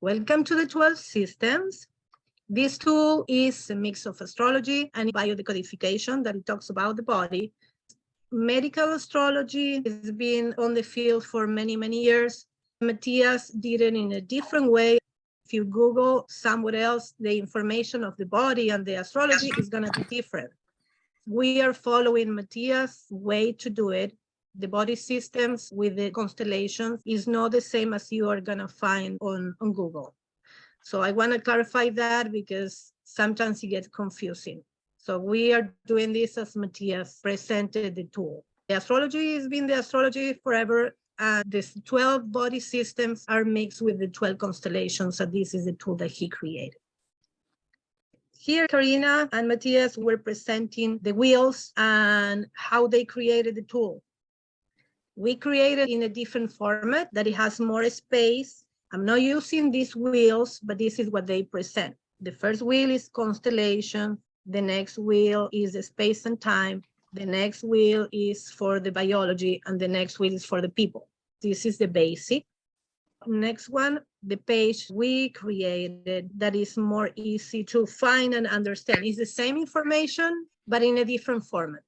Welcome to the 12 systems. This tool is a mix of astrology and biodecodification that it talks about the body. Medical astrology has been on the field for many, many years. Matthias did it in a different way. If you Google somewhere else, the information of the body and the astrology is going to be different. We are following Matthias' way to do it. The body systems with the constellations is not the same as you are going to find on Google. So I want to clarify that because sometimes it gets confusing. So we are doing this as Matthias presented the tool. The astrology has been the astrology forever, and these 12 body systems are mixed with the 12 constellations, and this is the tool that he created. Here, Karina and Matthias were presenting the wheels and how they created the tool. We created in a different format that it has more space. I'm not using these wheels, but this is what they present. The first wheel is constellation. The next wheel is the space and time. The next wheel is for the biology, and the next wheel is for the people. This is the basic. Next one, the page we created that is more easy to find and understand. It's the same information, but in a different format.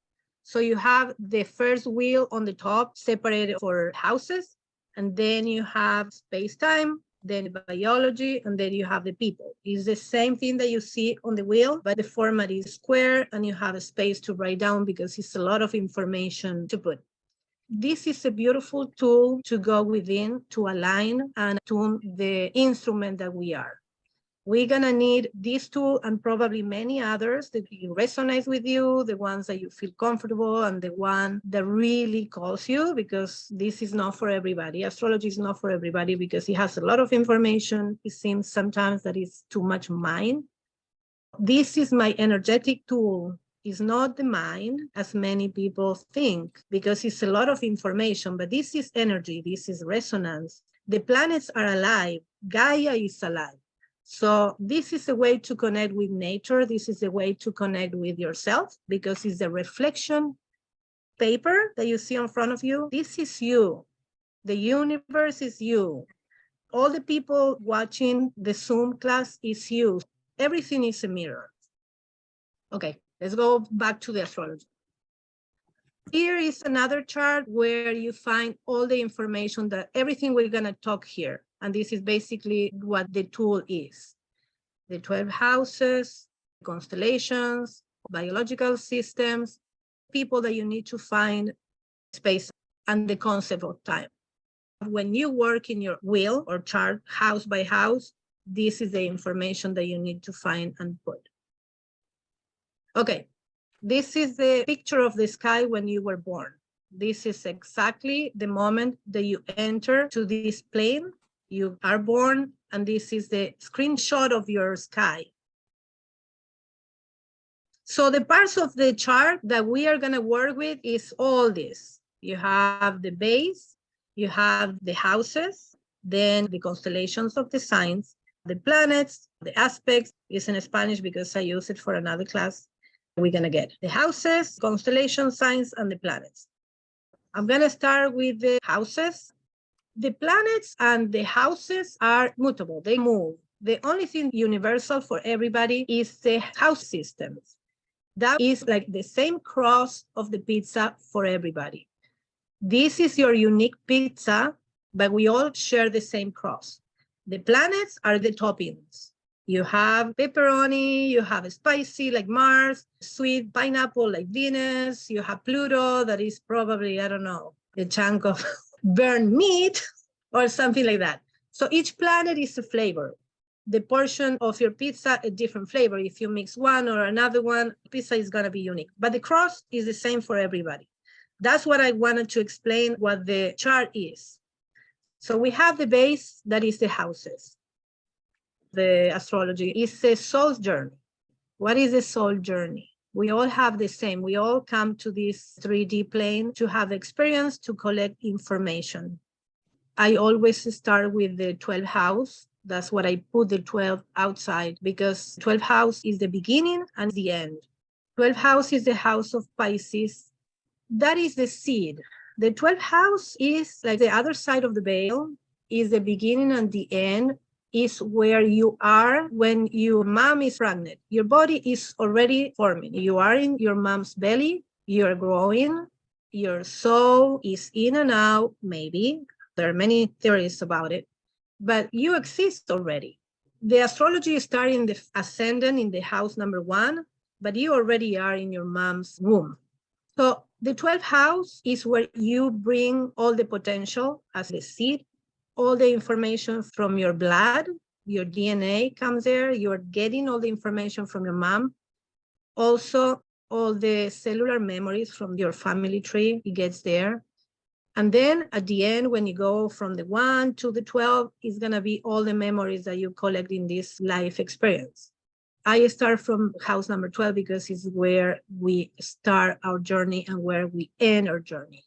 So you have the first wheel on the top separated for houses, and then you have space-time, then biology, and then you have the people. It's the same thing that you see on the wheel, but the format is square, and you have a space to write down because it's a lot of information to put. This is a beautiful tool to go within to align and tune the instrument that we are. We're going to need this tool and probably many others that resonate with you, the ones that you feel comfortable, and the one that really calls you, because this is not for everybody. Astrology is not for everybody because it has a lot of information. It seems sometimes that it's too much mind. This is my energetic tool. It's not the mind, as many people think, because it's a lot of information, but this is energy. This is resonance. The planets are alive. Gaia is alive. So this is a way to connect with nature. This is a way to connect with yourself because it's the reflection paper that you see in front of you. This is you. The universe is you. All the people watching the Zoom class is you. Everything is a mirror. Okay, let's go back to the astrology. Here is another chart where you find all the information that everything we're going to talk here. And this is basically what the tool is. The 12 houses, constellations, biological systems, people that you need to find, space, and the concept of time. When you work in your wheel or chart house by house, this is the information that you need to find and put. Okay, this is the picture of the sky when you were born. This is exactly the moment that you enter to this plane. You are born, and this is the screenshot of your sky. So the parts of the chart that we are going to work with is all this. You have the base, you have the houses, then the constellations of the signs, the planets, the aspects. It's in Spanish because I use it for another class. We're going to get the houses, constellation signs, and the planets. I'm going to start with the houses. The planets and the houses are mutable. They move. The only thing universal for everybody is the house systems. That is like the same cross of the pizza for everybody. This is your unique pizza, but we all share the same cross. The planets are the toppings. You have pepperoni, you have spicy like Mars, sweet pineapple like Venus, you have Pluto that is probably, I don't know, a chunk of burnt meat or something like that. So each planet is a flavor. The portion of your pizza, a different flavor. If you mix one or another one, pizza is going to be unique. But the cross is the same for everybody. That's what I wanted to explain what the chart is. So we have the base, that is the houses. The astrology is a soul journey. What is a soul journey? We all have the same. We all come to this 3D plane to have experience, to collect information. I always start with the 12th house. That's what I put the 12 outside because 12th house is the beginning and the end. 12th house is the house of Pisces. That is the seed. The 12th house is like the other side of the veil, is the beginning and the end. is where you are when your mom is pregnant. Your body is already forming. You are in your mom's belly, you're growing, your soul is in and out, maybe. There are many theories about it, but you exist already. The astrology starts in the ascendant in the house number 1, but you already are in your mom's womb. So the 12th house is where you bring all the potential as the seed, all the information from your blood, your DNA comes there, you're getting all the information from your mom. Also, all the cellular memories from your family tree, it gets there. And then at the end, when you go from the 1 to the 12, it's gonna be all the memories that you collect in this life experience. I start from house number 12 because it's where we start our journey and where we end our journey.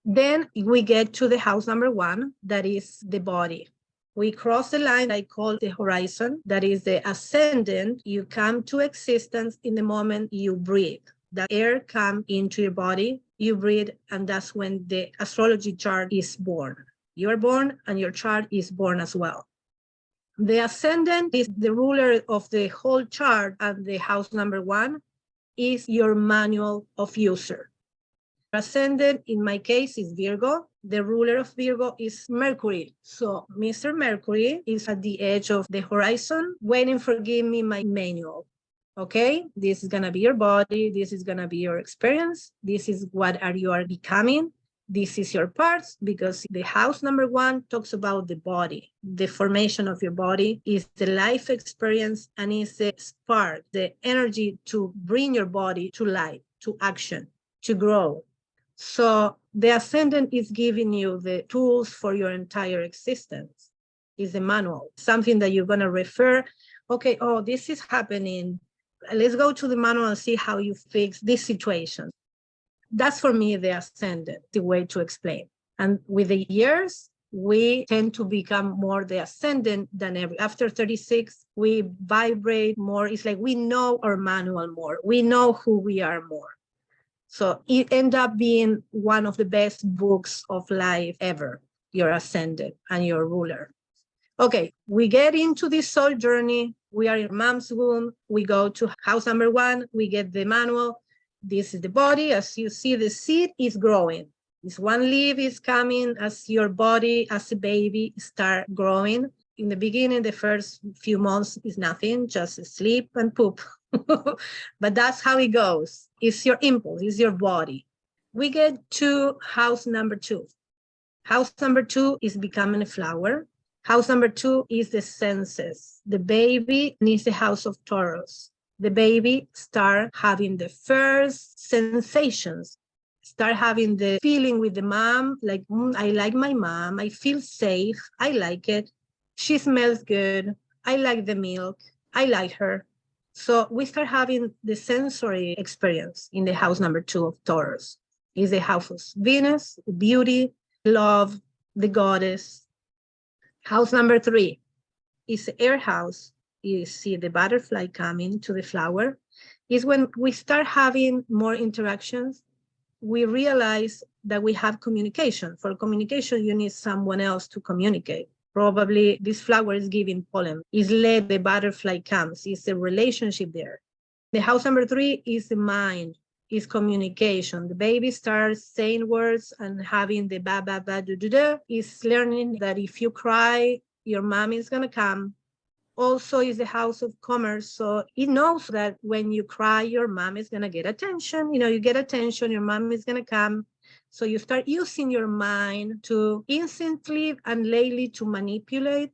Then we get to the house number 1, that is the body. We cross the line I call the horizon, that is the ascendant. You come to existence in the moment you breathe. The air comes into your body, you breathe, and that's when the astrology chart is born. You are born and your chart is born as well. The ascendant is the ruler of the whole chart, and the house number 1 is your manual of user. Ascendant, in my case, is Virgo. The ruler of Virgo is Mercury. So Mr. Mercury is at the edge of the horizon, waiting for give me my manual. Okay, this is gonna be your body. This is gonna be your experience. This is what you are becoming. This is your parts, because the house number 1 talks about the body. The formation of your body is the life experience and is the spark, the energy to bring your body to life, to action, to grow. So the ascendant is giving you the tools for your entire existence. Is a manual, something that you're gonna refer. Okay, oh, this is happening. Let's go to the manual and see how you fix this situation. That's for me the ascendant, the way to explain. And with the years, we tend to become more the ascendant than ever. After 36, we vibrate more. It's like we know our manual more. We know who we are more. So it ended up being one of the best books of life ever, your ascendant and your ruler. Okay, we get into this soul journey. We are in mom's womb. We go to house number 1. We get the manual. This is the body. As you see, the seed is growing. This one leaf is coming as your body, as a baby, start growing. In the beginning, the first few months is nothing, just sleep and poop. But that's how it goes. It's your impulse, it's your body. We get to house number 2. House number 2 is becoming a flower. House number 2 is the senses. The baby needs the house of Taurus. The baby start having the first sensations, start having the feeling with the mom, like, I like my mom, I feel safe, I like it, she smells good, I like the milk, I like her. So we start having the sensory experience in the house number 2 of Taurus. Is the house of Venus, beauty, love, the goddess. House number 3 is the air house. You see the butterfly coming to the flower. Is when we start having more interactions, we realize that we have communication. For communication, you need someone else to communicate. Probably this flower is giving pollen. Is let the butterfly comes. Is a relationship there. The house number 3 is the mind, is communication. The baby starts saying words and having the ba ba ba do do do. Is learning that if you cry, your mom is gonna come. Also is the house of commerce. So it knows that when you cry, your mom is gonna get attention. You know, you get attention, your mom is gonna come. So you start using your mind to instantly and lately to manipulate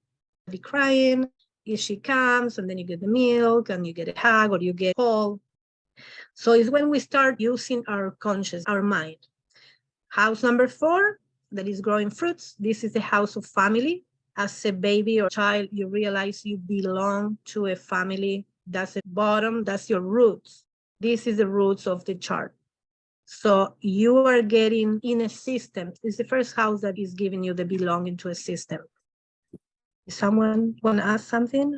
the crying. If she comes, and then you get the milk and you get a hug or you get called. So it's when we start using our conscious, our mind. House number 4, that is growing fruits. This is the house of family. As a baby or child, you realize you belong to a family. That's the bottom, that's your roots. This is the roots of the chart. So you are getting in a system. It's the first house that is giving you the belonging to a system. Someone want to ask something?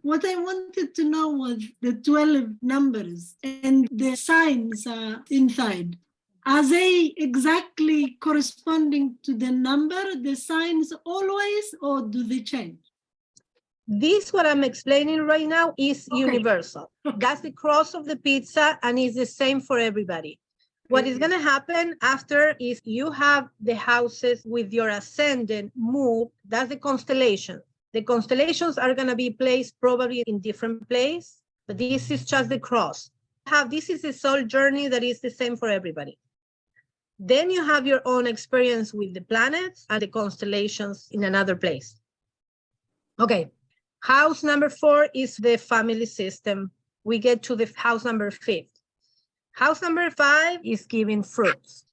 What I wanted to know was the 12 numbers and the signs inside. Are they exactly corresponding to the number, the signs always, or do they change? This, what I'm explaining right now, is universal. That's the cross of the pizza, and it's the same for everybody. What is going to happen after is you have the houses with your ascendant move. That's the constellation. The constellations are going to be placed probably in different places, but this is just the cross. This is a soul journey that is the same for everybody. Then you have your own experience with the planets and the constellations in another place. Okay, house number 4 is the family system. We get to the house number 5. House number 5 is giving fruits.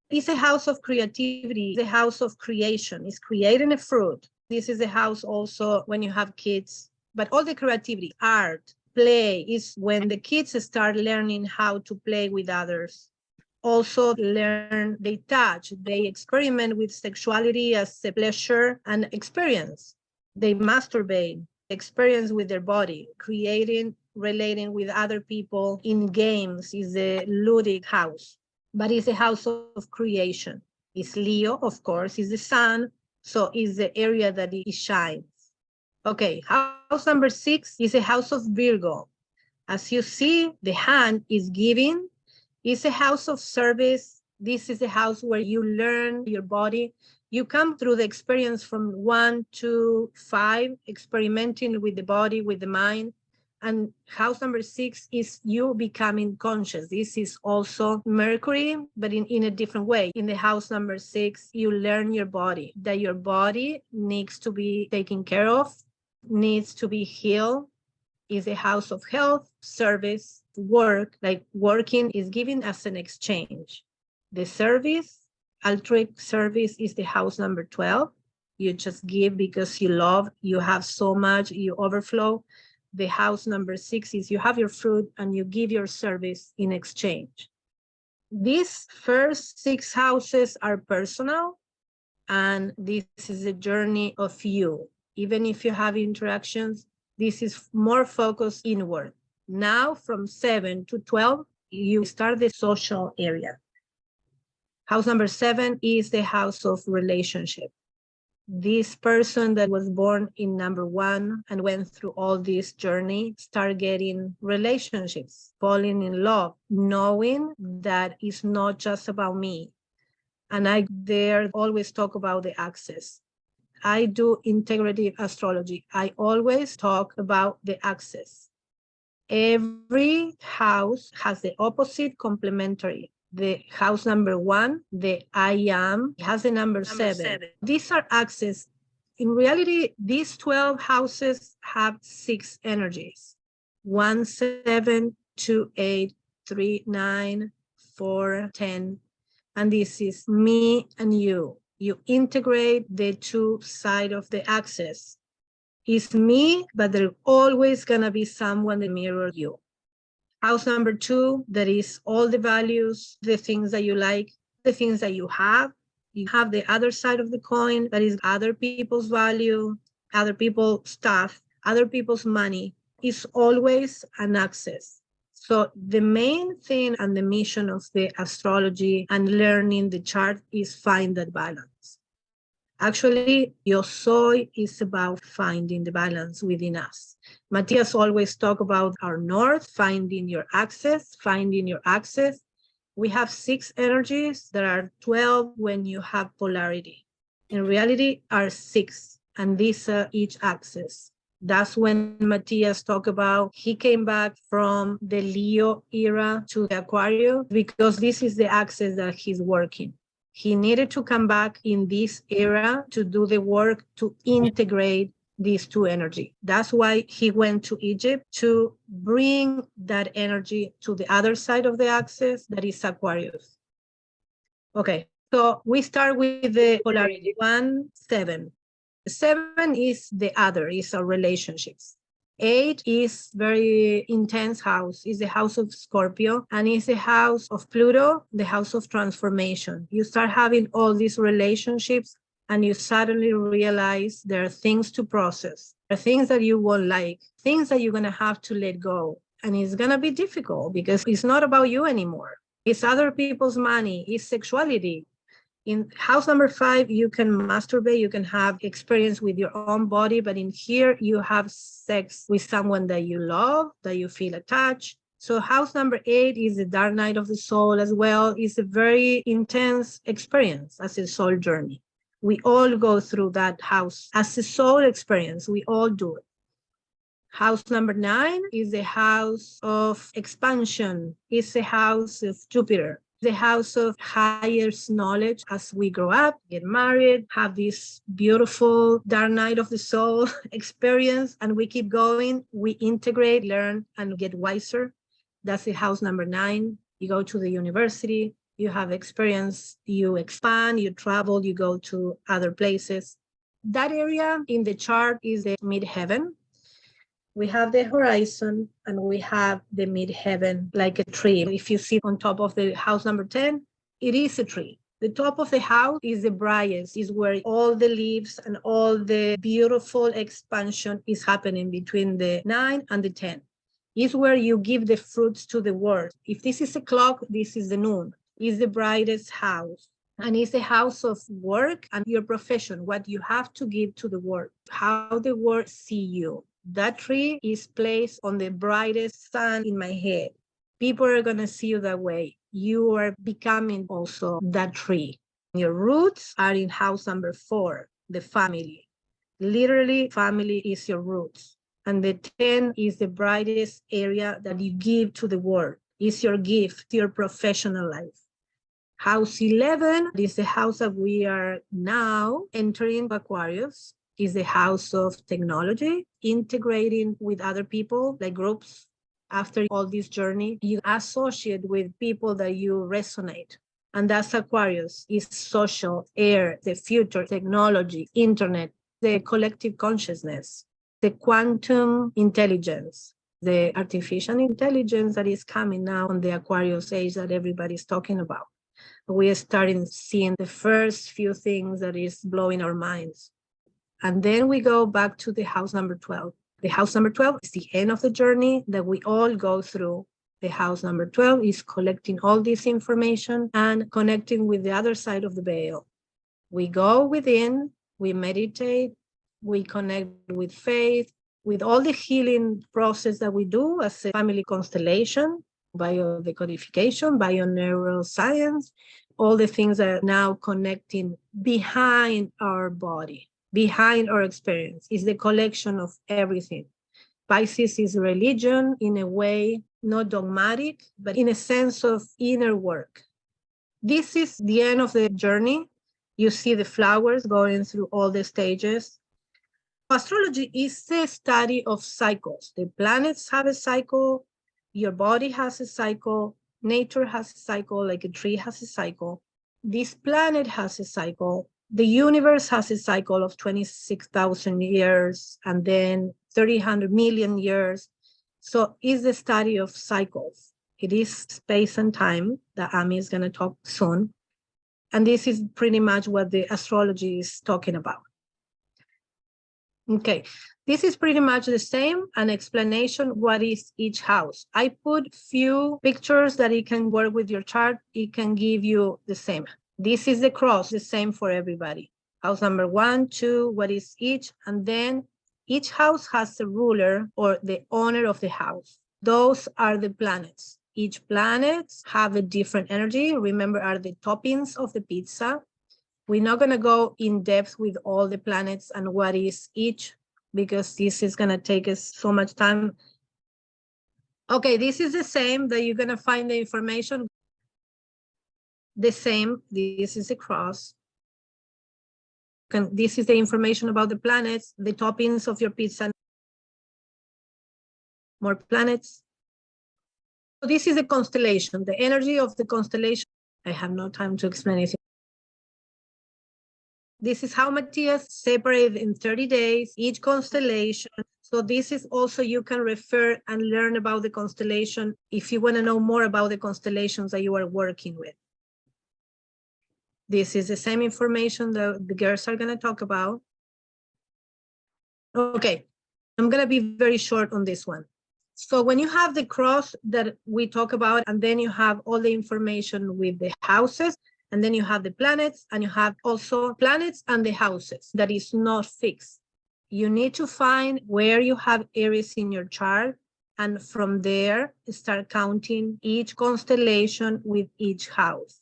It's a house of creativity, it's a house of creation. It's creating a fruit. This is a house also when you have kids, but all the creativity, art, play is when the kids start learning how to play with others. Also learn, they touch, they experiment with sexuality as a pleasure and experience. They masturbate, experience with their body, creating, relating with other people in games is a ludic house, but it's a house of creation. It's Leo, of course, is the sun, so it's the area that it shines. Okay, house number 6 is a house of Virgo. As you see, the hand is giving. It's a house of service. This is a house where you learn your body. You come through the experience from 1 to 5, experimenting with the body, with the mind. And house number 6 is you becoming conscious. This is also Mercury, but in a different way. In the house number 6, you learn your body, that your body needs to be taken care of, needs to be healed. Is a house of health, service, work, like working is given as an exchange. The service, altruistic service, is the house number 12. You just give because you love, you have so much, you overflow. The house number 6 is you have your fruit and you give your service in exchange. These first 6 houses are personal, and this is a journey of you. Even if you have interactions, this is more focused inward. Now, from 7 to 12, you start the social area. House number 7 is the house of relationship. This person that was born in number 1 and went through all this journey start getting relationships, falling in love, knowing that it's not just about me. And I there always talk about the access. I do integrative astrology. I always talk about the axis. Every house has the opposite complementary. The house number 1, the I am, has the number 7. These are axes. In reality, these 12 houses have 6 energies. 1, 7, 2, 8, 3, 9, 4, 10. And this is me and you. You integrate the 2 sides of the axis. It's me, but there's always going to be someone that mirrors you. House number 2, that is all the values, the things that you like, the things that you have. You have the other side of the coin, that is other people's value, other people's stuff, other people's money. It's always an access. So the main thing and the mission of the astrology and learning the chart is find that balance. Actually, Yosoy is about finding the balance within us. Matthias always talk about our north, finding your axis, finding your axis. We have 6 energies. There are 12 when you have polarity. In reality, are 6, and these are each axis. That's when Matthias talked about he came back from the Leo era to the Aquarius because this is the axis that he's working. He needed to come back in this era to do the work to integrate these 2 energies. That's why he went to Egypt to bring that energy to the other side of the axis, that is Aquarius. Okay, so we start with the polarity 1, 7. 7 is the other, is our relationships. 8 is very intense house, is the house of Scorpio, and is the house of Pluto, the house of transformation. You start having all these relationships and you suddenly realize there are things to process. There are things that you won't like, things that you're going to have to let go. And it's going to be difficult because it's not about you anymore. It's other people's money, it's sexuality. In house number 5, you can masturbate, you can have experience with your own body, but in here you have sex with someone that you love, that you feel attached. So house number 8 is the dark night of the soul as well. It's a very intense experience as a soul journey. We all go through that house as a soul experience. We all do it. House number 9 is the house of expansion. It's the house of Jupiter, the house of highest knowledge as we grow up, get married, have this beautiful dark night of the soul experience, and we keep going. We integrate, learn, and get wiser. That's the house number 9. You go to the university, you have experience, you expand, you travel, you go to other places. That area in the chart is the midheaven. We have the horizon and we have the midheaven like a tree. If you sit on top of the house number 10, it is a tree. The top of the house is the brightest, is where all the leaves and all the beautiful expansion is happening between the 9 and the 10. It's where you give the fruits to the world. If this is a clock, this is the noon. It's the brightest house. And it's a house of work and your profession, what you have to give to the world, how the world see you. That tree is placed on the brightest sun in my head. People are going to see you that way. You are becoming also that tree. Your roots are in house number 4, the family. Literally, family is your roots. And the 10 is the brightest area that you give to the world. It's your gift, your professional life. House 11 is the house that we are now entering, Aquarius. Is the house of technology, integrating with other people, like groups. After all this journey, you associate with people that you resonate. And that's Aquarius, is social, air, the future, technology, internet, the collective consciousness, the quantum intelligence, the artificial intelligence that is coming now on the Aquarius age that everybody's talking about. We are starting seeing the first few things that is blowing our minds. And then we go back to the house number 12. The house number 12 is the end of the journey that we all go through. The house number 12 is collecting all this information and connecting with the other side of the veil. We go within, we meditate, we connect with faith, with all the healing process that we do as a family constellation, biodecodification, bioneuroscience, all the things that are now connecting behind our body. Behind our experience is the collection of everything. Pisces is religion in a way, not dogmatic, but in a sense of inner work. This is the end of the journey. You see the flowers going through all the stages. Astrology is the study of cycles. The planets have a cycle, your body has a cycle, nature has a cycle, like a tree has a cycle. This planet has a cycle. The universe has a cycle of 26,000 years and then 300 million years. So it's the study of cycles. It is space and time that Ami is going to talk soon. And this is pretty much what the astrology is talking about. Okay, this is pretty much the same, an explanation what is each house. I put few pictures that it can work with your chart. It can give you the same. This is the cross, the same for everybody. House number 1, 2, what is each? And then each house has a ruler or the owner of the house. Those are the planets. Each planet have a different energy. Remember, are the toppings of the pizza. We're not going to go in depth with all the planets and what is each, because this is going to take us so much time. Okay, this is the same that you're going to find the information. The same, this is a cross. This is the information about the planets, the toppings of your pizza. More planets. So this is a constellation, the energy of the constellation. I have no time to explain it. This is how Matthias separated in 30 days, each constellation. So this is also, you can refer and learn about the constellation if you want to know more about the constellations that you are working with. This is the same information that the girls are going to talk about. Okay, I'm going to be very short on this one. So when you have the cross that we talk about, and then you have all the information with the houses, And then you have the planets, and you have also planets and the houses that is not fixed. You need to find where you have Aries in your chart, and from there, start counting each constellation with each house.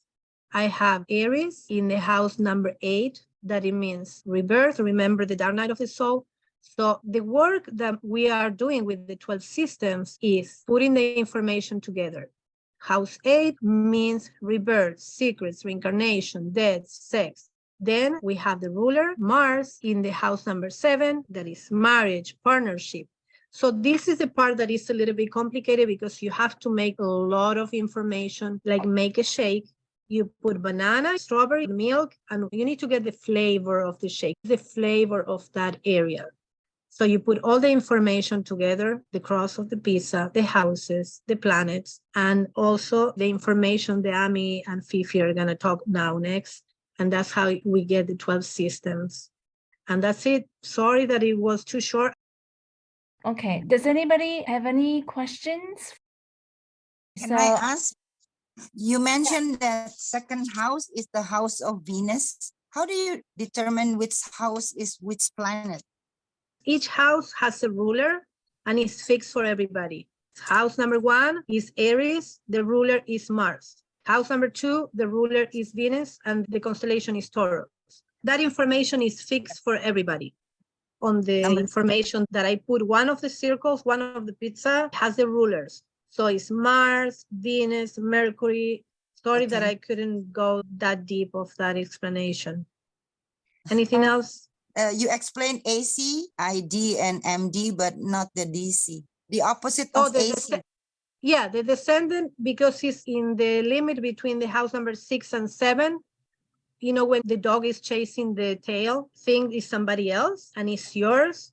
I have Aries in the house number 8, that it means rebirth. Remember the dark night of the soul. So the work that we are doing with the 12 systems is putting the information together. House 8 means rebirth, secrets, reincarnation, death, sex. Then we have the ruler, Mars, in the house number 7, that is marriage, partnership. So this is the part that is a little bit complicated because you have to make a lot of information, like make a shake. You put banana, strawberry, milk, and you need to get the flavor of the shake, the flavor of that area. So you put all the information together, the cross of the pizza, the houses, the planets, and also the information that Ami and Fifi are going to talk now next. And that's how we get the 12 systems. And that's it. Sorry that it was too short. Okay. Does anybody have any questions? Can I ask? You mentioned that second house is the house of Venus. How do you determine which house is which planet? Each house has a ruler and it's fixed for everybody. House number 1 is Aries, the ruler is Mars. House number 2, the ruler is Venus, and the constellation is Taurus. That information is fixed for everybody. On the information that I put, one of the circles, one of the pizza has the rulers. So it's Mars, Venus, Mercury. Sorry that I couldn't go that deep of that explanation. Anything else? You explained AC, ID, and MD, but not the DC. The opposite of AC. Yeah, the descendant, because it's in the limit between the house number 6 and 7. You know, when the dog is chasing the tail, think is somebody else and it's yours.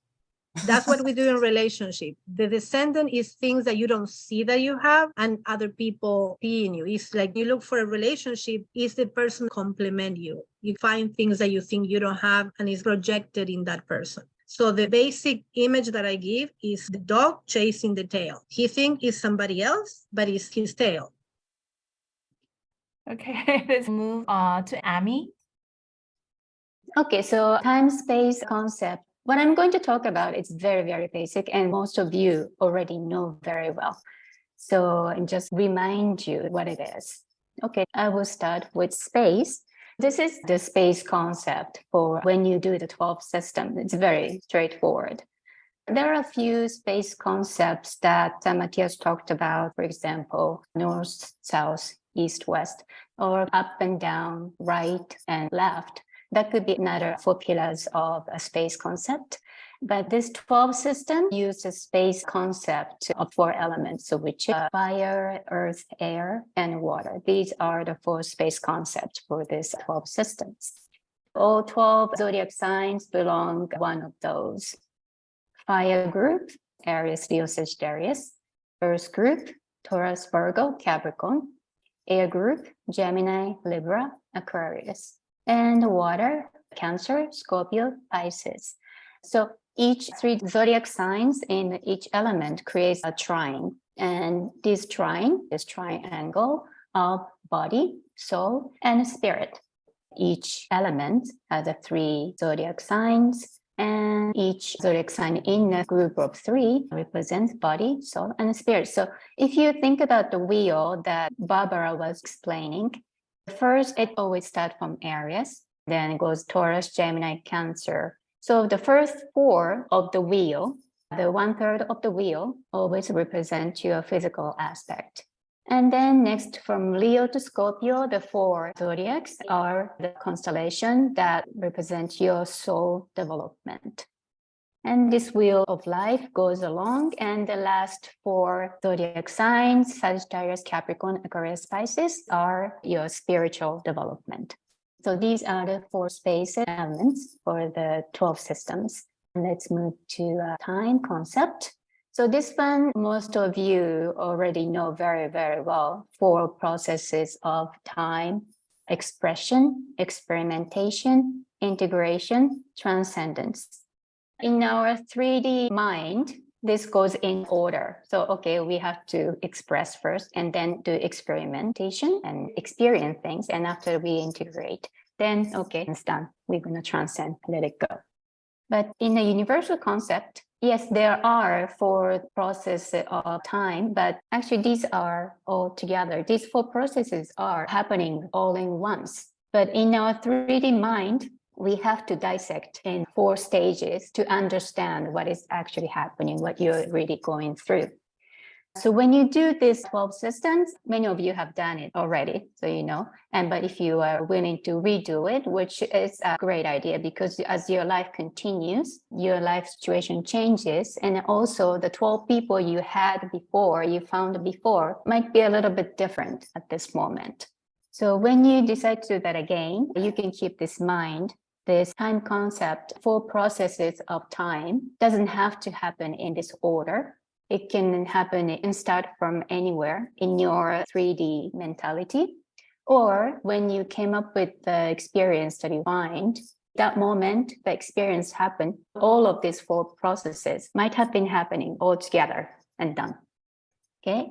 That's what we do in relationship. The descendant is things that you don't see that you have and other people see in you. It's like you look for a relationship, is the person complement you? You find things that you think you don't have and is projected in that person. So the basic image that I give is the dog chasing the tail. He thinks it's somebody else, but it's his tail. Okay, let's move on to Ami. Okay, so time-space concept. What I'm going to talk about is very, very basic, and most of you already know very well. So I'll just remind you what it is. Okay, I will start with space. This is the space concept for when you do the 12 system. It's very straightforward. There are a few space concepts that Matthias talked about, for example, north, south, east, west, or up and down, right and left. That could be another 4 pillars of a space concept. But this 12 system uses space concept of 4 elements, so which are fire, earth, air, and water. These are the 4 space concepts for these 12 systems. All 12 zodiac signs belong to one of those. Fire group, Aries, Leo, Sagittarius. Earth group, Taurus, Virgo, Capricorn. Air group, Gemini, Libra, Aquarius. And water, Cancer, Scorpio, Pisces. So each 3 zodiac signs in each element creates a trine. And this triangle of body, soul, and spirit. Each element has 3 zodiac signs, and each zodiac sign in a group of 3 represents body, soul, and spirit. So if you think about the wheel that Barbara was explaining, first, it always starts from Aries, then it goes Taurus, Gemini, Cancer. So the first 4 of the wheel, the 1/3 of the wheel, always represent your physical aspect. And then next, from Leo to Scorpio, the 4 zodiacs are the constellation that represent your soul development. And this wheel of life goes along, and the last 4 zodiac signs, Sagittarius, Capricorn, Aquarius, Pisces, are your spiritual development. So these are the 4 space elements for the 12 systems. And let's move to time concept. So this one, most of you already know very, very well. 4 processes of time, expression, experimentation, integration, transcendence. In our 3D mind, this goes in order. So, okay, we have to express first and then do experimentation and experience things. And after we integrate, then, okay, it's done. We're going to transcend, let it go. But in the universal concept, yes, there are 4 processes of time, but actually these are all together. These 4 processes are happening all in once. But in our 3D mind, we have to dissect in 4 stages to understand what is actually happening, what you're really going through. So when you do these 12 systems, many of you have done it already, so you know. But if you are willing to redo it, which is a great idea, because as your life continues, your life situation changes, and also the 12 people you had before, you found before, might be a little bit different at this moment. So when you decide to do that again, you can keep this in mind. This time concept, 4 processes of time, doesn't have to happen in this order. It can happen and start from anywhere in your 3D mentality, or when you came up with the experience that you find, that moment the experience happened, all of these 4 processes might have been happening all together and done. Okay.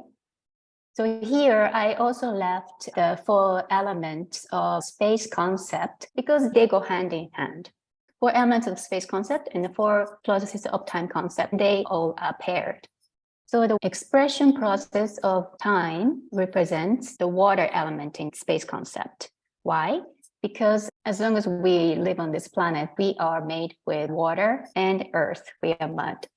So here I also left the 4 elements of space concept because they go hand in hand. 4 elements of space concept and the 4 processes of time concept, they all are paired. So the expression process of time represents the water element in space concept. Why? Because as long as we live on this planet, we are made with water and earth. We are mud.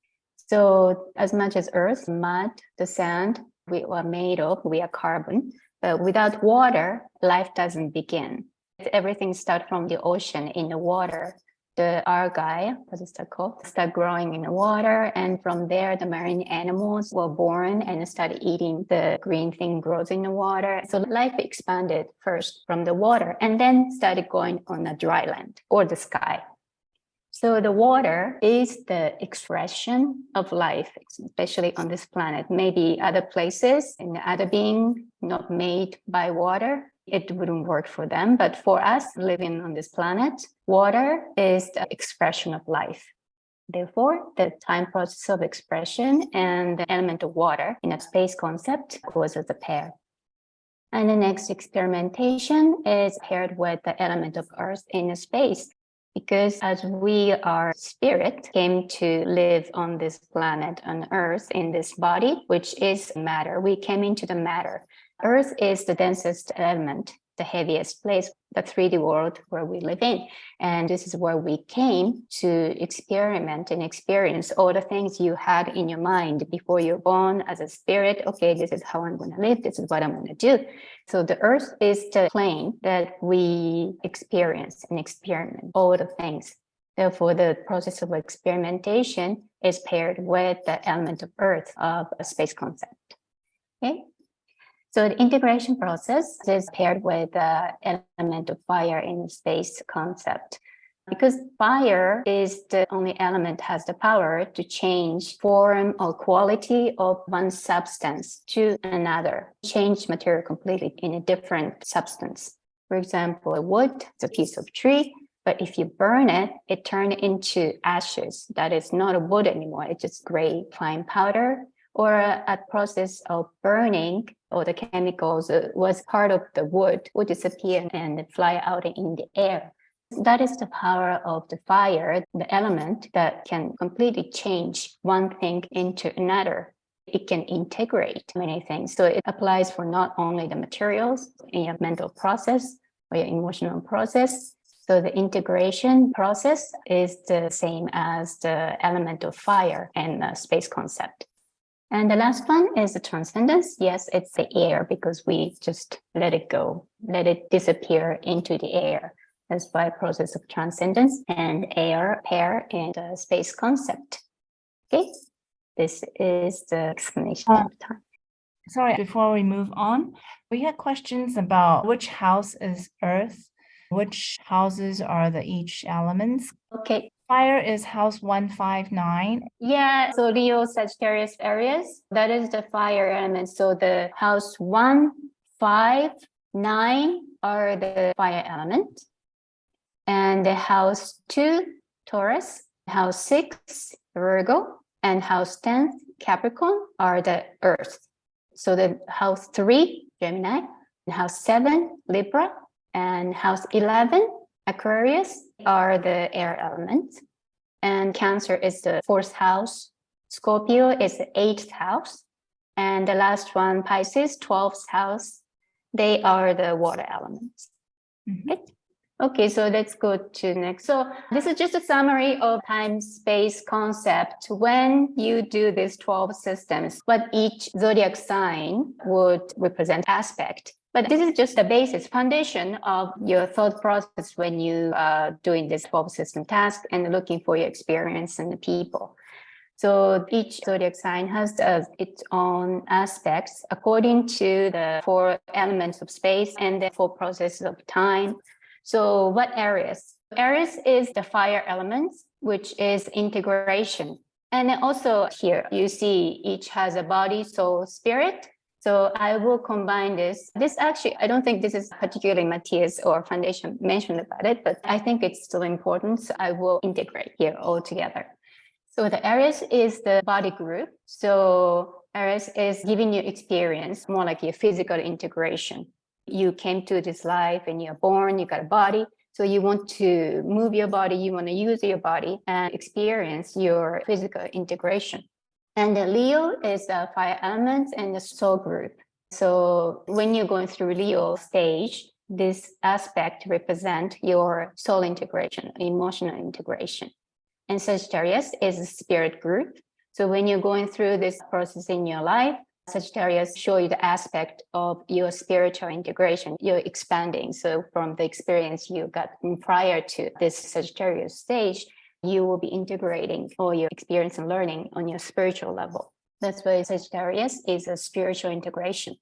So as much as earth, mud, the sand, we are made of, we are carbon. But without water, life doesn't begin. Everything starts from the ocean in the water. The algae, what is that called, start growing in the water. And from there, the marine animals were born and started eating the green thing grows in the water. So life expanded first from the water and then started going on the dry land or the sky. So the water is the expression of life, especially on this planet. Maybe other places in other being not made by water, it wouldn't work for them. But for us living on this planet, water is the expression of life. Therefore, the time process of expression and the element of water in a space concept goes as a pair. And the next experimentation is paired with the element of earth in a space. Because as we are spirit, came to live on this planet, on earth, in this body, which is matter, we came into the matter. Earth is the densest element, the heaviest place, the 3D world where we live in. And this is where we came to experiment and experience all the things you had in your mind before you're born as a spirit. Okay, this is how I'm going to live. This is what I'm going to do. So the earth is the plane that we experience and experiment all the things. Therefore, the process of experimentation is paired with the element of earth of a space concept. Okay. So the integration process is paired with the element of fire in the space concept. Because fire is the only element that has the power to change form or quality of one substance to another, change material completely in a different substance. For example, a wood is a piece of tree, but if you burn it, it turns into ashes. That is not a wood anymore. It's just gray fine powder. Or a process of burning, or the chemicals was part of the wood would disappear and fly out in the air. That is the power of the fire, the element that can completely change one thing into another. It can integrate many things. So it applies for not only the materials in your mental process or your emotional process. So the integration process is the same as the element of fire and the space concept. And the last one is the transcendence. Yes, it's the air because we just let it go, let it disappear into the air. That's why process of transcendence and air pair in the space concept. Okay, this is the explanation of time. Sorry, before we move on, we had questions about which house is earth, which houses are the each elements. Okay. Fire is house 159. Yeah, so Leo, Sagittarius, Aries, that is the fire element. So the house 1, 5, 9 are the fire element. And the house 2, Taurus, house 6, Virgo, and house 10, Capricorn, are the earth. So the house 3, Gemini, and house 7, Libra, and house 11, Aquarius, are the air elements. And Cancer is the 4th house. Scorpio is the 8th house. And the last one, Pisces, 12th house. They are the water elements. Right? Okay, so let's go to next. So this is just a summary of time-space concept. When you do these 12 systems, what each zodiac sign would represent aspect. But this is just the basis, foundation of your thought process when you are doing this 12 system task and looking for your experience and the people. So each zodiac sign has its own aspects according to the 4 elements of space and the 4 processes of time. So what Aries? Aries is the fire element, which is integration. And also here you see each has a body, soul, spirit. So I will combine this. This actually, I don't think this is particularly Matthias or Foundation mentioned about it, but I think it's still important. So I will integrate here all together. So the Aries is the body group. So Aries is giving you experience, more like your physical integration. You came to this life and you're born, you got a body. So you want to move your body, you want to use your body and experience your physical integration. And the Leo is the fire element and the soul group. So when you're going through Leo stage, this aspect represent your soul integration, emotional integration. And Sagittarius is the spirit group. So when you're going through this process in your life, Sagittarius show you the aspect of your spiritual integration. You're expanding. So from the experience you got prior to this Sagittarius stage, you will be integrating all your experience and learning on your spiritual level. That's why Sagittarius is a spiritual integration.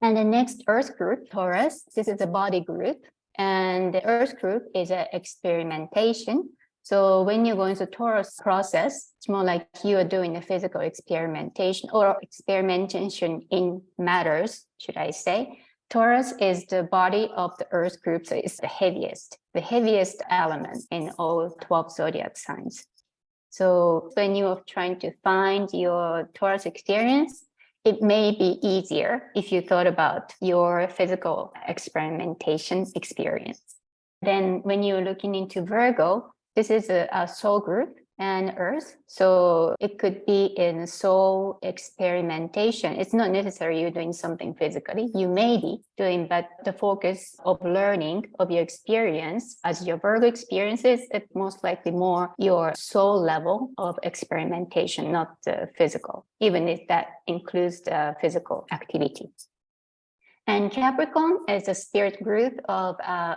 And the next Earth group, Taurus, this is a body group. And the Earth group is an experimentation. So when you're going through Taurus process, it's more like you are doing a physical experimentation or experimentation in matters, should I say. Taurus is the body of the Earth group, so it's the heaviest element in all 12 zodiac signs. So when you're trying to find your Taurus experience, it may be easier if you thought about your physical experimentation experience. Then when you're looking into Virgo, this is a soul group and Earth. So it could be in soul experimentation. It's not necessary you're doing something physically. You may be doing, but the focus of learning of your experience as your Virgo experiences, it's most likely more your soul level of experimentation, not the physical, even if that includes the physical activity. And Capricorn is a spirit group of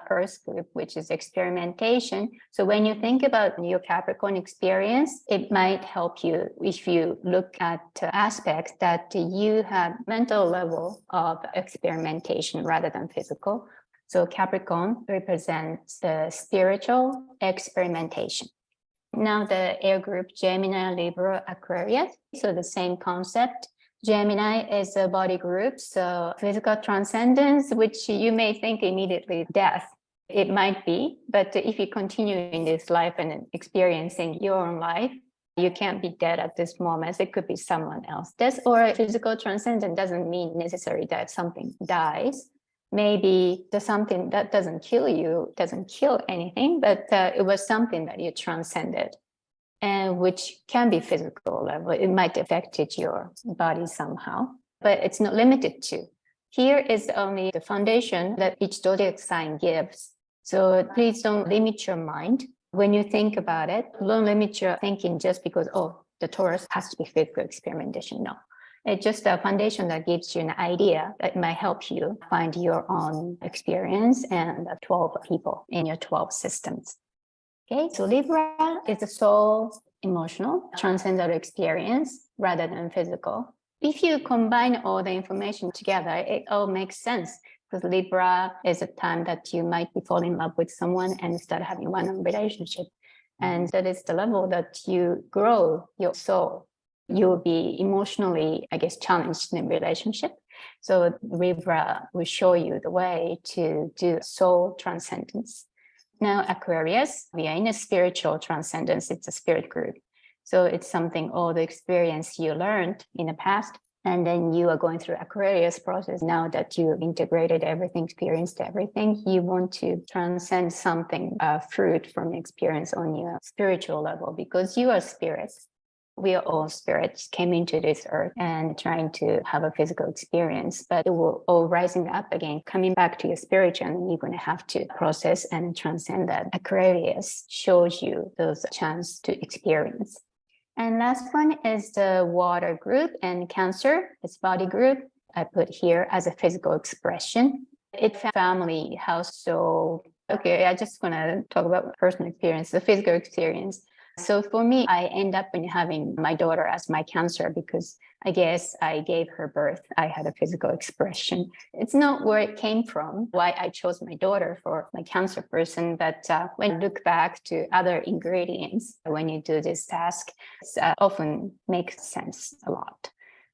Earth group, which is experimentation. So when you think about your Capricorn experience, it might help you if you look at aspects that you have mental level of experimentation rather than physical. So Capricorn represents the spiritual experimentation. Now the air group, Gemini, Libra, Aquarius. So the same concept. Gemini is a body group, so physical transcendence, which you may think immediately death. It might be, but if you continue in this life and experiencing your own life, you can't be dead at this moment. It could be someone else. Death or physical transcendence doesn't mean necessarily that something dies. Maybe there's something that doesn't kill you, doesn't kill anything, but it was something that you transcended. And which can be physical level. It might affect your body somehow, but it's not limited to. Here is only the foundation that each zodiac sign gives. So please don't limit your mind. When you think about it, don't limit your thinking just because, oh, the Taurus has to be physical experimentation. No, it's just a foundation that gives you an idea that might help you find your own experience and 12 people in your 12 systems. Okay, so Libra is the soul, emotional, transcendental experience rather than physical. If you combine all the information together, it all makes sense because Libra is a time that you might be falling in love with someone and start having one-on-one relationship. And that is the level that you grow your soul. You'll be emotionally, challenged in a relationship. So Libra will show you the way to do soul transcendence. Now, Aquarius, we are in a spiritual transcendence. It's a spirit group. So it's something, all the experience you learned in the past, and then you are going through Aquarius process. Now that you integrated everything, experienced everything, you want to transcend something, fruit from experience on your spiritual level, because you are spirits. We are all spirits, came into this earth and trying to have a physical experience, but it will all rising up again, coming back to your spiritual, and you're going to have to process and transcend that. Aquarius shows you those chance to experience. And last one is the water group, and Cancer, its body group, I put here as a physical expression. It's family, house, soul. Okay, I just want to talk about personal experience, the physical experience. So for me, I end up in having my daughter as my Cancer because I guess I gave her birth. I had a physical expression. It's not where it came from, why I chose my daughter for my Cancer person. But when you look back to other ingredients, when you do this task, it often makes sense a lot.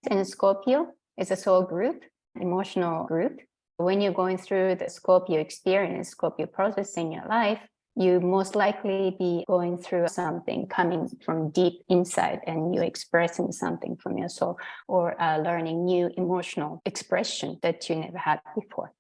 And Scorpio is a soul group, emotional group. When you're going through the Scorpio experience, Scorpio process in your life, you most likely be going through something coming from deep inside, and you're expressing something from your soul, or learning new emotional expression that you never had before.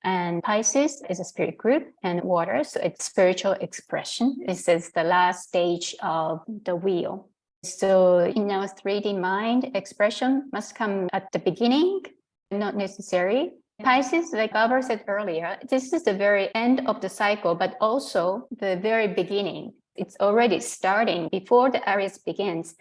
And Pisces is a spirit group, and water, so it's spiritual expression. This is the last stage of the wheel. So in our 3D mind, expression must come at the beginning, not necessary. Pisces, like Barbara said earlier, this is the very end of the cycle, but also the very beginning. It's already starting before the Aries begins.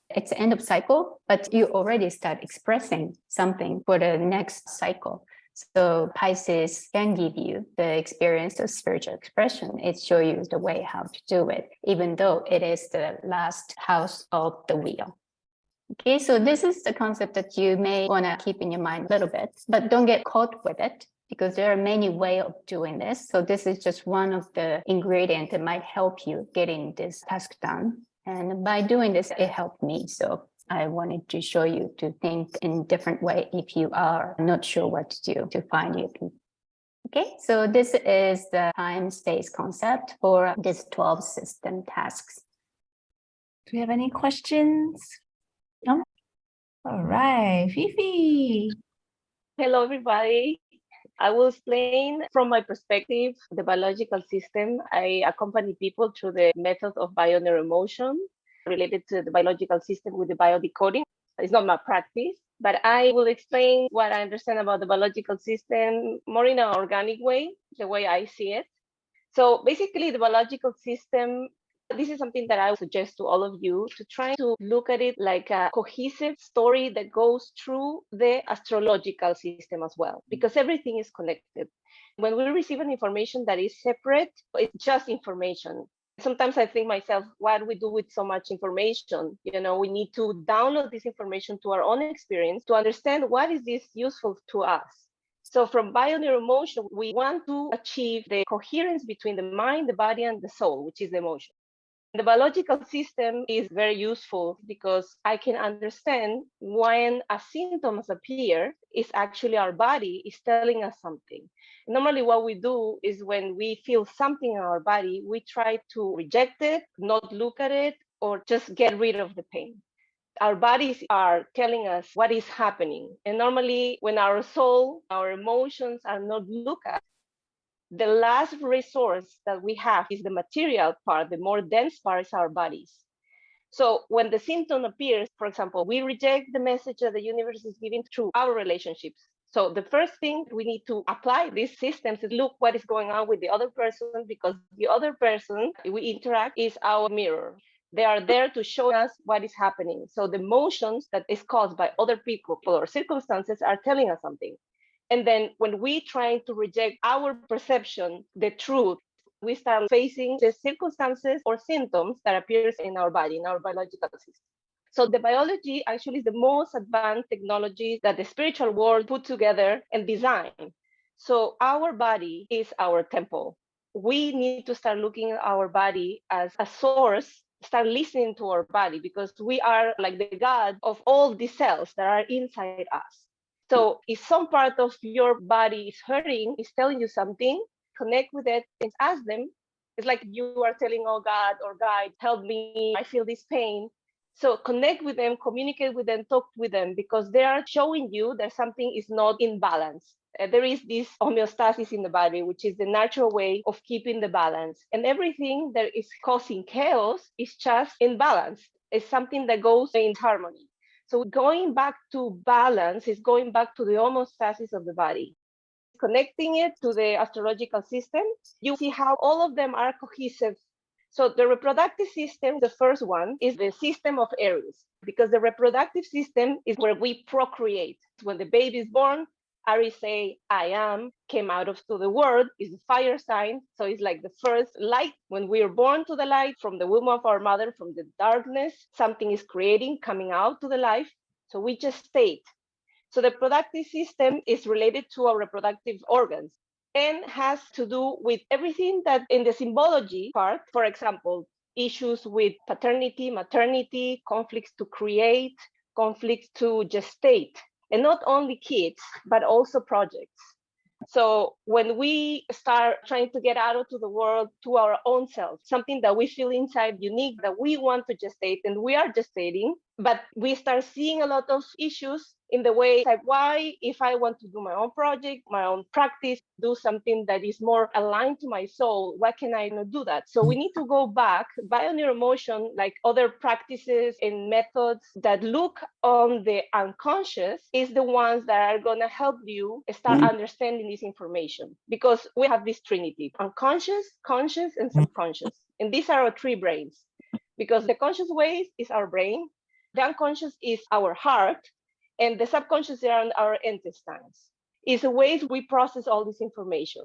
It's the end of cycle, but you already start expressing something for the next cycle. So Pisces can give you the experience of spiritual expression. It shows you the way how to do it, even though it is the last house of the wheel. Okay, so this is the concept that you may want to keep in your mind a little bit, but don't get caught with it because there are many ways of doing this. So this is just one of the ingredients that might help you getting this task done. And by doing this, it helped me. So I wanted to show you to think in a different way if you are not sure what to do to find your people. Okay, so this is the time-space concept for this 12 system tasks. Do we have any questions? No? All right, Fifi. Hello, everybody. I will explain from my perspective the biological system. I accompany people through the methods of bio-neuroemotion related to the biological system with the biodecoding. It's not my practice, but I will explain what I understand about the biological system more in an organic way, the way I see it. So basically, the biological system, this is something that I would suggest to all of you to try to look at it like a cohesive story that goes through the astrological system as well, because everything is connected. When we receive an information that is separate, it's just information. Sometimes I think myself, what do we do with so much information? You know, we need to download this information to our own experience to understand what is this useful to us. So from bio-neuroemotion, we want to achieve the coherence between the mind, the body, and the soul, which is the emotion. The biological system is very useful because I can understand when a symptoms appear, is actually our body is telling us something. Normally what we do is when we feel something in our body, we try to reject it, not look at it, or just get rid of the pain. Our bodies are telling us what is happening. And normally when our soul, our emotions are not looked at, the last resource that we have is the material part. The more dense part is our bodies. So when the symptom appears, for example, we reject the message that the universe is giving through our relationships. So the first thing we need to apply these systems is look what is going on with the other person, because the other person we interact is our mirror. They are there to show us what is happening. So the emotions that is caused by other people or circumstances are telling us something. And then when we try to reject our perception, the truth, we start facing the circumstances or symptoms that appears in our body, in our biological system. So the biology actually is the most advanced technology that the spiritual world put together and designed. So our body is our temple. We need to start looking at our body as a source, start listening to our body, because we are like the God of all the cells that are inside us. So if some part of your body is hurting, is telling you something, connect with it and ask them. It's like you are telling, oh God or guide, help me, I feel this pain. So connect with them, communicate with them, talk with them, because they are showing you that something is not in balance. There is this homeostasis in the body, which is the natural way of keeping the balance. And everything that is causing chaos is just in balance. It's something that goes in harmony. So going back to balance is going back to the homeostasis of the body. Connecting it to the astrological system, you see how all of them are cohesive. So the reproductive system, the first one, is the system of Aries, because the reproductive system is where we procreate. When the baby is born, Aries say, I am, came out of to the world, is the fire sign. So it's like the first light. When we are born to the light from the womb of our mother, from the darkness, something is creating, coming out to the life. So we just state. So the reproductive system is related to our reproductive organs and has to do with everything that in the symbology part, for example, issues with paternity, maternity, conflicts to create, conflicts to gestate, and not only kids, but also projects. So when we start trying to get out into the world to our own self, something that we feel inside unique, that we want to gestate, and we are gestating, but we start seeing a lot of issues in the way, like, why, if I want to do my own project, my own practice, do something that is more aligned to my soul, why can I not do that? So we need to go back. Bio-neuromotion, like other practices and methods that look on the unconscious, is the ones that are going to help you start understanding this information, because we have this trinity: unconscious, conscious, and subconscious. And these are our three brains, because the conscious ways is our brain, the unconscious is our heart, and the subconscious are our intestines. It's the ways we process all this information.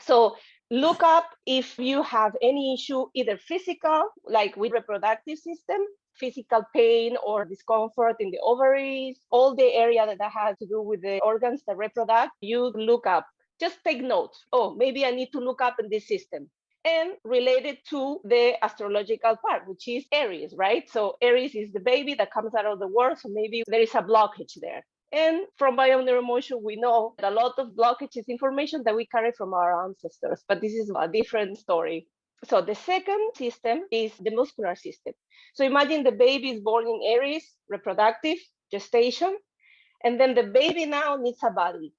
So look up if you have any issue, either physical, like with reproductive system, physical pain or discomfort in the ovaries, all the area that has to do with the organs that reproduce, you look up. Just take notes. Oh, maybe I need to look up in this system. And related to the astrological part, which is Aries, right? So Aries is the baby that comes out of the world. So maybe there is a blockage there. And from bio-neuromotion, we know that a lot of blockage is information that we carry from our ancestors, but this is a different story. So the second system is the muscular system. So imagine the baby is born in Aries, reproductive, gestation, and then the baby now needs a body,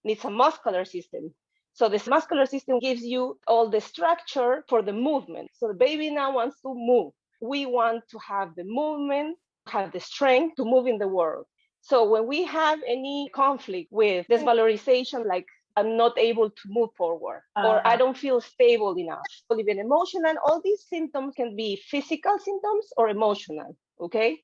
needs a muscular system. So this muscular system gives you all the structure for the movement. So the baby now wants to move. We want to have the movement, have the strength to move in the world. So when we have any conflict with desvalorization, like I'm not able to move forward, or I don't feel stable enough, or even emotional, all these symptoms can be physical symptoms or emotional, okay?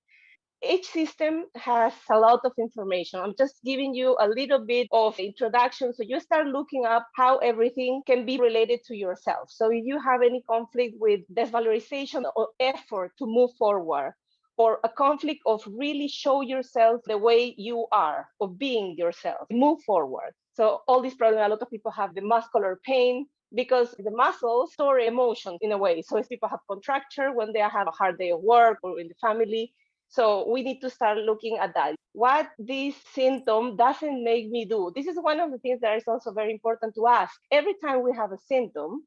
Each system has a lot of information. I'm just giving you a little bit of introduction. So you start looking up how everything can be related to yourself. So if you have any conflict with desvalorization or effort to move forward, or a conflict of really show yourself the way you are, of being yourself, move forward. So all these problems, a lot of people have the muscular pain, because the muscles store emotions in a way. So if people have contracture when they have a hard day of work or in the family, so we need to start looking at that. What this symptom doesn't make me do. This is one of the things that is also very important to ask. Every time we have a symptom,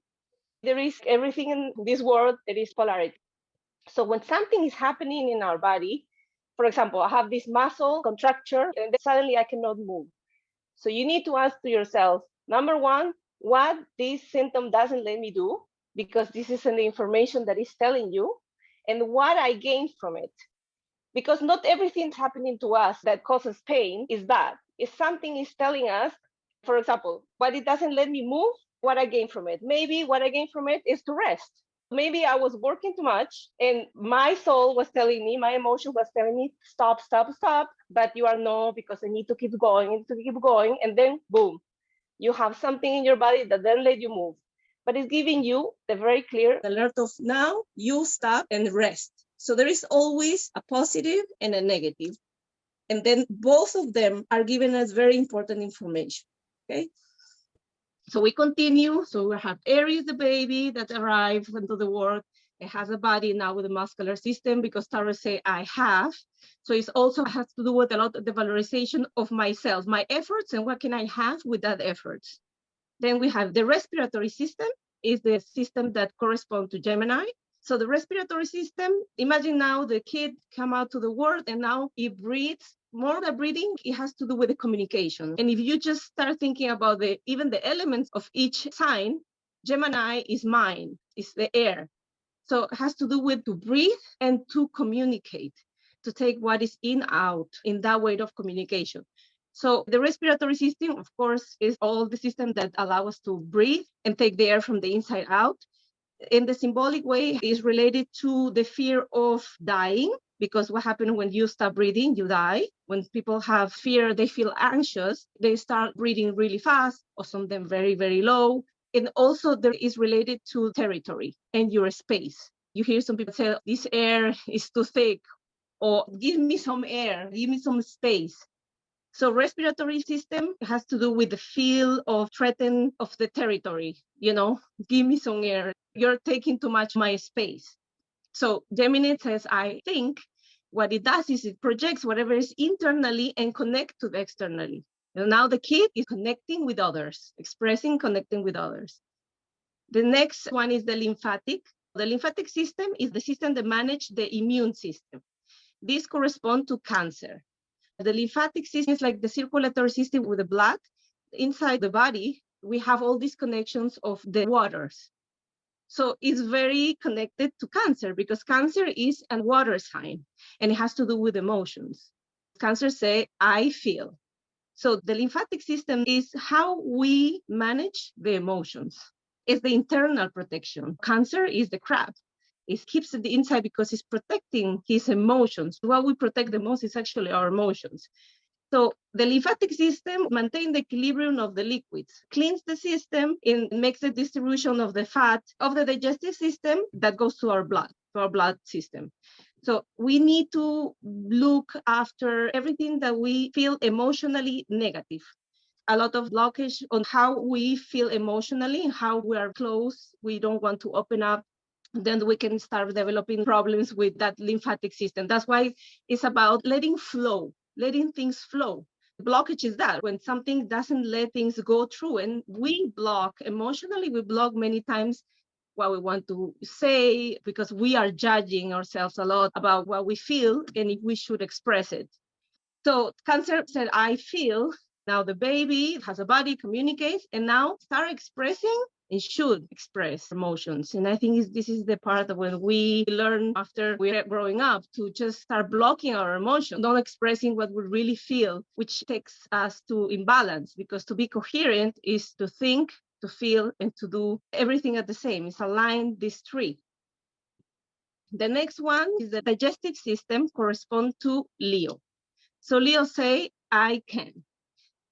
there is everything in this world, there is polarity. So when something is happening in our body, for example, I have this muscle contracture and then suddenly I cannot move. So you need to ask to yourself, number one, what this symptom doesn't let me do, because this is the information that is telling you, and what I gain from it. Because not everything happening to us that causes pain is bad. If something is telling us, for example, but it doesn't let me move, what I gain from it. Maybe what I gain from it is to rest. Maybe I was working too much and my soul was telling me, my emotion was telling me, stop, stop, stop. But you are no, because I need to keep going, And then boom, you have something in your body that doesn't let you move. But it's giving you the very clear alert of now, you stop and rest. So there is always a positive and a negative. And then both of them are giving us very important information, okay? So we continue. So we have Aries, the baby that arrived into the world. It has a body now with a muscular system, because Tarot say I have. So it also has to do with a lot of the valorization of myself, my efforts, and what can I have with that efforts. Then we have the respiratory system, is the system that corresponds to Gemini. So the respiratory system, imagine now the kid come out to the world and now he breathes. More than breathing, it has to do with the communication. And if you just start thinking about even the elements of each sign, Gemini is mind, is the air. So it has to do with to breathe and to communicate, to take what is in out in that way of communication. So the respiratory system, of course, is all the system that allow us to breathe and take the air from the inside out. In the symbolic way, is related to the fear of dying, because what happens when you stop breathing, you die. When people have fear, they feel anxious, they start breathing really fast, or some of them very, very low. And also there is related to territory and your space. You hear some people say, this air is too thick, or give me some air, give me some space. So respiratory system has to do with the feel of threaten of the territory, give me some air. You're taking too much my space. So Gemini says, I think what it does is it projects whatever is internally and connect to the externally. And now the kid is connecting with others, expressing, connecting with others. The next one is the lymphatic. The lymphatic system is the system that manages the immune system. This corresponds to Cancer. The lymphatic system is like the circulatory system with the blood. Inside the body, we have all these connections of the waters. So it's very connected to Cancer because Cancer is a water sign and it has to do with emotions. Cancer say, I feel. So the lymphatic system is how we manage the emotions. It's the internal protection. Cancer is the crab. It keeps it inside because it's protecting his emotions. What we protect the most is actually our emotions. So the lymphatic system maintains the equilibrium of the liquids, cleans the system, and makes the distribution of the fat of the digestive system that goes to our blood system. So we need to look after everything that we feel emotionally negative. A lot of blockage on how we feel emotionally, how we are closed, we don't want to open up. Then we can start developing problems with that lymphatic system. That's why it's about letting things flow. Blockage is that when something doesn't let things go through, and we block emotionally, we block many times what we want to say because we are judging ourselves a lot about what we feel and if we should express it. So Cancer said, I feel. Now the baby has a body, communicates, and now start expressing and should express emotions. And I think this is the part of when we learn after we're growing up to just start blocking our emotions, not expressing what we really feel, which takes us to imbalance, because to be coherent is to think, to feel, and to do everything at the same. It's aligned these three. The next one is the digestive system correspond to Leo. So Leo say, I can.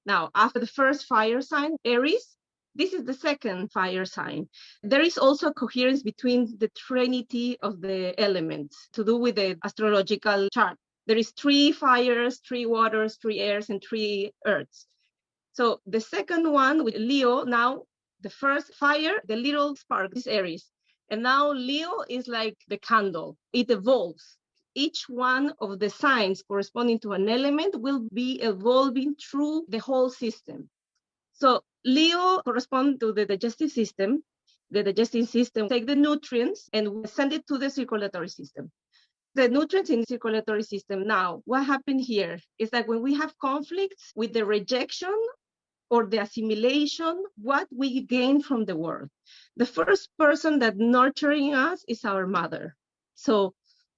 Now, after the first fire sign, Aries, this is the second fire sign. There is also coherence between the trinity of the elements to do with the astrological chart. There is 3 fires, 3 waters, 3 airs, and 3 earths. So the second one with Leo, now the first fire, the little spark is Aries. And now Leo is like the candle. It evolves. Each one of the signs corresponding to an element will be evolving through the whole system. So Leo corresponds to the digestive system. The digestive system take the nutrients and send it to the circulatory system. The nutrients in the circulatory system. Now, what happened here is that when we have conflicts with the rejection or the assimilation, what we gain from the world. The first person that nurturing us is our mother. So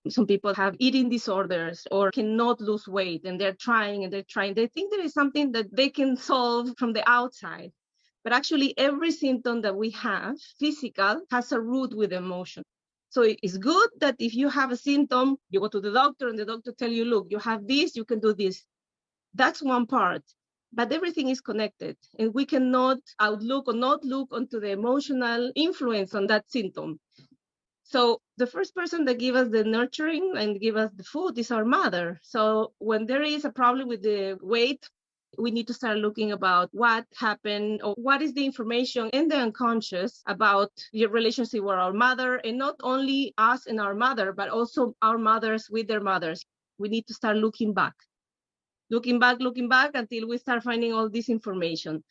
some people have eating disorders or cannot lose weight, and they're trying. They think there is something that they can solve from the outside. But actually, every symptom that we have, physical, has a root with emotion. So it's good that if you have a symptom, you go to the doctor and the doctor tell you, look, you have this, you can do this. That's one part. But everything is connected, and we cannot outlook or not look onto the emotional influence on that symptom. So the first person that give us the nurturing and give us the food is our mother. So when there is a problem with the weight, we need to start looking about what happened or what is the information in the unconscious about your relationship with our mother, and not only us and our mother, but also our mothers with their mothers. We need to start looking back until we start finding all this information.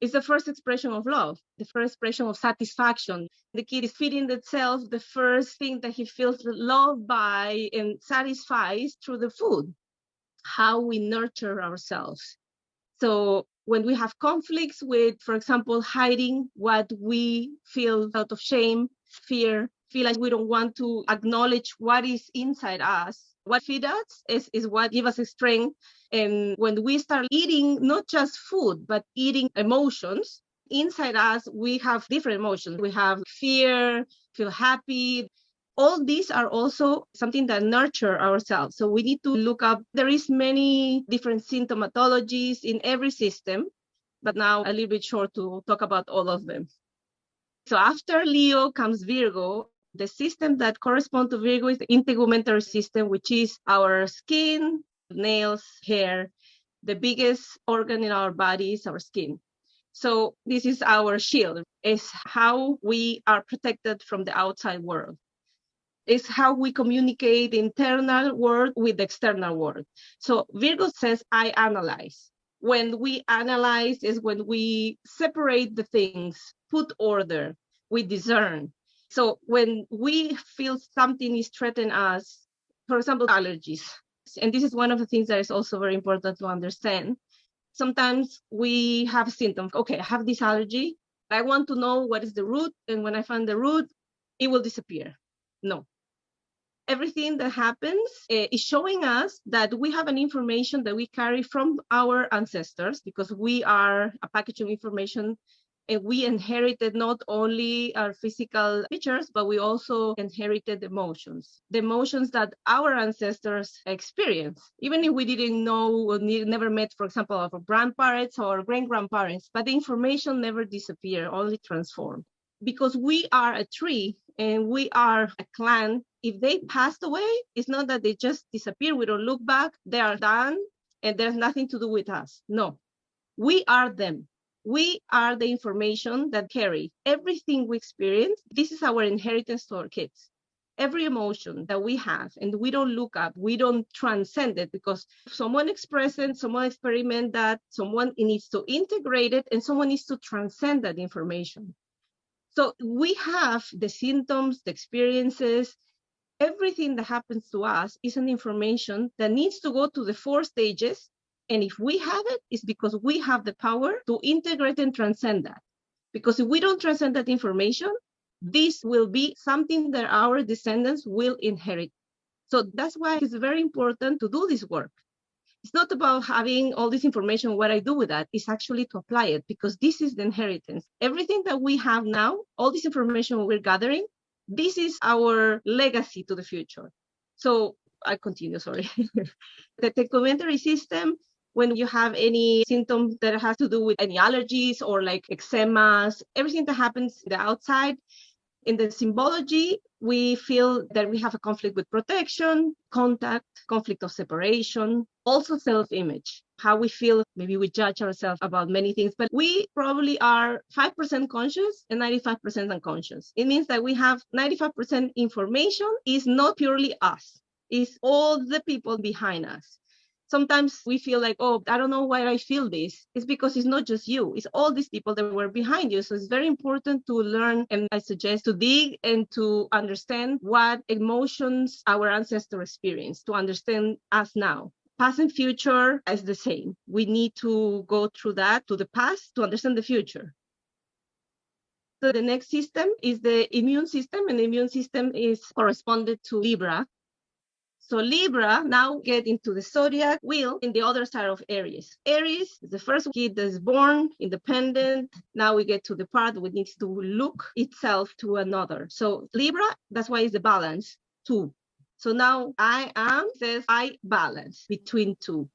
It's the first expression of love, the first expression of satisfaction. The kid is feeding itself. The first thing that he feels loved by and satisfies through the food. How we nurture ourselves. So when we have conflicts with, for example, hiding what we feel out of shame, fear, feel like we don't want to acknowledge what is inside us, what feeds us is what gives us strength. And when we start eating not just food, but eating emotions, inside us, we have different emotions. We have fear, feel happy. All these are also something that nurture ourselves. So we need to look up. There is many different symptomatologies in every system, but now a little bit short to talk about all of them. So after Leo comes Virgo. The system that corresponds to Virgo is the integumentary system, which is our skin, nails, hair. The biggest organ in our body is our skin. So this is our shield. It's how we are protected from the outside world. It's how we communicate the internal world with the external world. So Virgo says, I analyze. When we analyze is when we separate the things, put order, we discern. So when we feel something is threatening us, for example, allergies, and this is one of the things that is also very important to understand. Sometimes we have symptoms. Okay, I have this allergy. I want to know what is the root. And when I find the root, it will disappear. No. Everything that happens is showing us that we have an information that we carry from our ancestors, because we are a package of information, and we inherited not only our physical features, but we also inherited emotions. The emotions that our ancestors experienced, even if we didn't know or never met, for example, our grandparents or great-grandparents, but the information never disappeared, only transformed. Because we are a tree and we are a clan, if they passed away, it's not that they just disappear, we don't look back, they are done, and there's nothing to do with us. No, we are them. We are the information that carry everything we experience. This is our inheritance to our kids. Every emotion that we have, and we don't look up, we don't transcend it, because someone express it, someone experiment that, someone needs to integrate it, and someone needs to transcend that information. So we have the symptoms, the experiences, everything that happens to us is an information that needs to go to the 4 stages. And if we have it, it's because we have the power to integrate and transcend that. Because if we don't transcend that information, this will be something that our descendants will inherit. So that's why it's very important to do this work. It's not about having all this information, what I do with that, it's actually to apply it, because this is the inheritance. Everything that we have now, all this information we're gathering, this is our legacy to the future. So I continue, sorry. The tegumentary system, when you have any symptom that has to do with any allergies or like eczemas, everything that happens in the outside, in the symbology, we feel that we have a conflict with protection, contact, conflict of separation, also self-image, how we feel. Maybe we judge ourselves about many things, but we probably are 5% conscious and 95% unconscious. It means that we have 95% information is not purely us, it's all the people behind us. Sometimes we feel like, oh, I don't know why I feel this. It's because it's not just you. It's all these people that were behind you. So it's very important to learn, and I suggest to dig and to understand what emotions our ancestors experienced, to understand us now. Past and future is the same. We need to go through that, to the past, to understand the future. So the next system is the immune system, and the immune system is corresponded to Libra. So Libra now get into the zodiac wheel in the other side of Aries. Aries is the first kid that is born, independent. Now we get to the part that needs to look itself to another. So Libra, that's why it's the balance, 2. So now I am, says I balance between 2.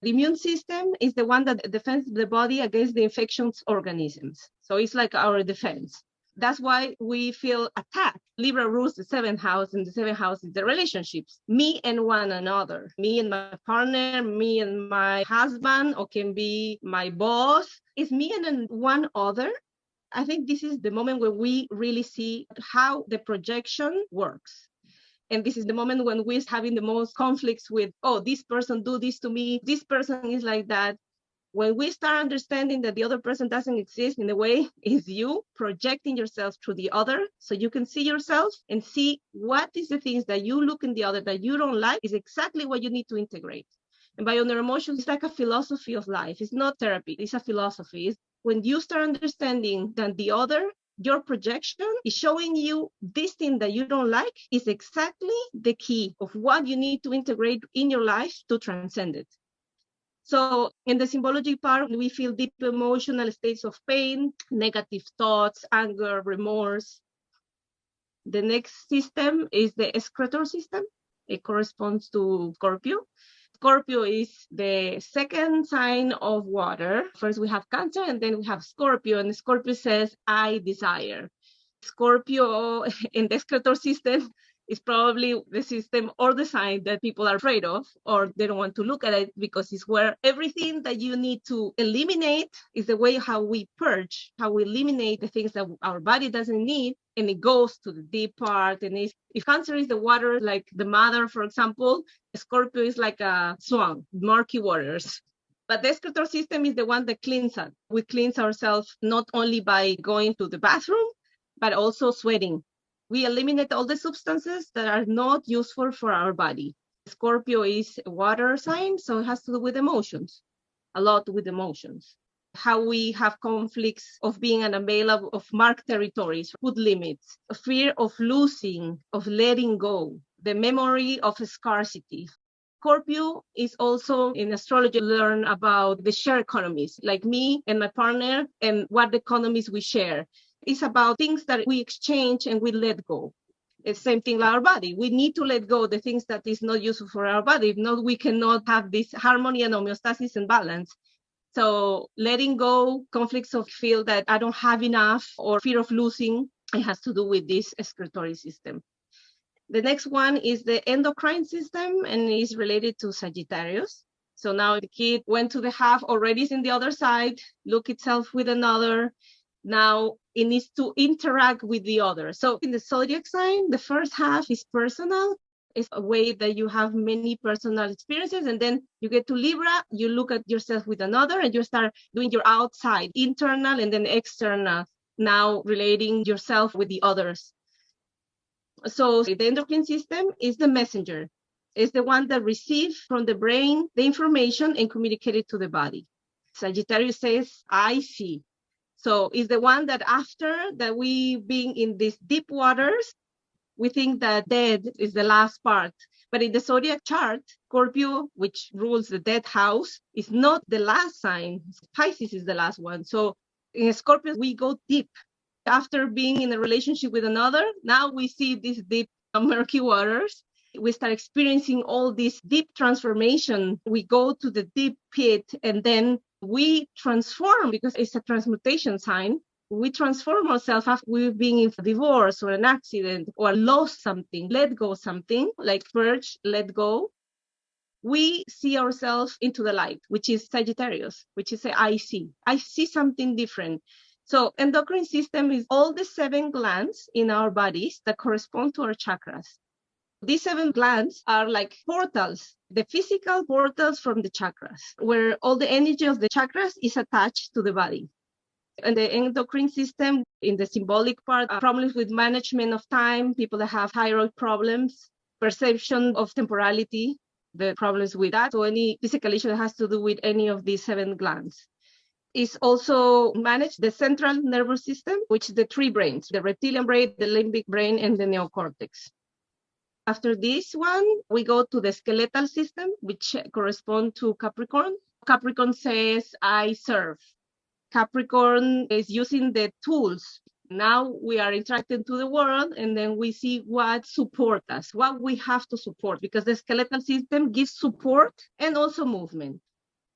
The immune system is the one that defends the body against the infectious organisms. So it's like our defense. That's why we feel attacked. Libra rules the 7th house, and the 7th house is the relationships. Me and one another. Me and my partner, me and my husband, or can be my boss. It's me and one other. I think this is the moment where we really see how the projection works. And this is the moment when we're having the most conflicts with, oh, this person do this to me. This person is like that. When we start understanding that the other person doesn't exist in a way, is you projecting yourself through the other, so you can see yourself and see what is the things that you look in the other that you don't like is exactly what you need to integrate. And Bioneuroemotions is like a philosophy of life. It's not therapy, it's a philosophy. It's when you start understanding that the other, your projection is showing you this thing that you don't like is exactly the key of what you need to integrate in your life to transcend it. So in the symbology part, we feel deep emotional states of pain, negative thoughts, anger, remorse. The next system is the excretor system. It corresponds to Scorpio. Scorpio is the second sign of water. First we have Cancer and then we have Scorpio, and Scorpio says, I desire. Scorpio in the excretor system is probably the system or the sign that people are afraid of, or they don't want to look at it because it's where everything that you need to eliminate is the way how we purge, how we eliminate the things that our body doesn't need, and it goes to the deep part. And if Cancer is the water, like the mother, for example, Scorpio is like a swan, murky waters. But the excretor system is the one that cleans us. We cleanse ourselves not only by going to the bathroom, but also sweating. We eliminate all the substances that are not useful for our body. Scorpio is a water sign, so it has to do with emotions, a lot with emotions. How we have conflicts of being unavailable, of marked territories, put limits, a fear of losing, of letting go, the memory of scarcity. Scorpio is also in astrology learn about the share economies, like me and my partner and what economies we share. It's about things that we exchange and we let go. It's the same thing like our body. We need to let go the things that is not useful for our body. If not, we cannot have this harmony and homeostasis and balance. So letting go conflicts of feel that I don't have enough or fear of losing, it has to do with this excretory system. The next one is the endocrine system and is related to Sagittarius. So now the kid went to the half, already is in the other side, look itself with another. Now it needs to interact with the other. So in the zodiac sign, the first half is personal. It's a way that you have many personal experiences. And then you get to Libra, you look at yourself with another and you start doing your outside, internal and then external, now relating yourself with the others. So the endocrine system is the messenger. It's the one that receives from the brain the information and communicate it to the body. Sagittarius says, I see. So it's the one that after that we being in these deep waters, we think that death is the last part. But in the zodiac chart, Scorpio, which rules the death house, is not the last sign. Pisces is the last one. So in Scorpio, we go deep. After being in a relationship with another, now we see these deep murky waters. We start experiencing all this deep transformation. We go to the deep pit and then we transform because it's a transmutation sign. We transform ourselves after we've been in a divorce or an accident or lost something, let go something, like purge, let go. We see ourselves into the light, which is Sagittarius, which is I see something different. So endocrine system is all the 7 glands in our bodies that correspond to our chakras. These 7 glands are like portals, the physical portals from the chakras, where all the energy of the chakras is attached to the body. And the endocrine system, in the symbolic part, problems with management of time, people that have thyroid problems, perception of temporality, the problems with that. So any physical issue that has to do with any of these 7 glands. Is also managed the central nervous system, which is the 3 brains, the reptilian brain, the limbic brain, and the neocortex. After this one, we go to the skeletal system, which corresponds to Capricorn. Capricorn says, I serve. Capricorn is using the tools. Now we are interacting to the world, and then we see what support us, what we have to support, because the skeletal system gives support and also movement.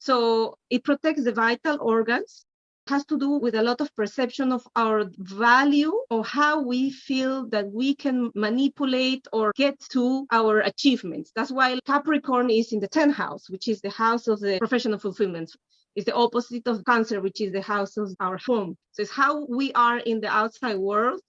So it protects the vital organs. It has to do with a lot of perception of our value or how we feel that we can manipulate or get to our achievements. That's why Capricorn is in the 10th house, which is the house of the professional fulfillment. It's the opposite of Cancer, which is the house of our home. So it's how we are in the outside world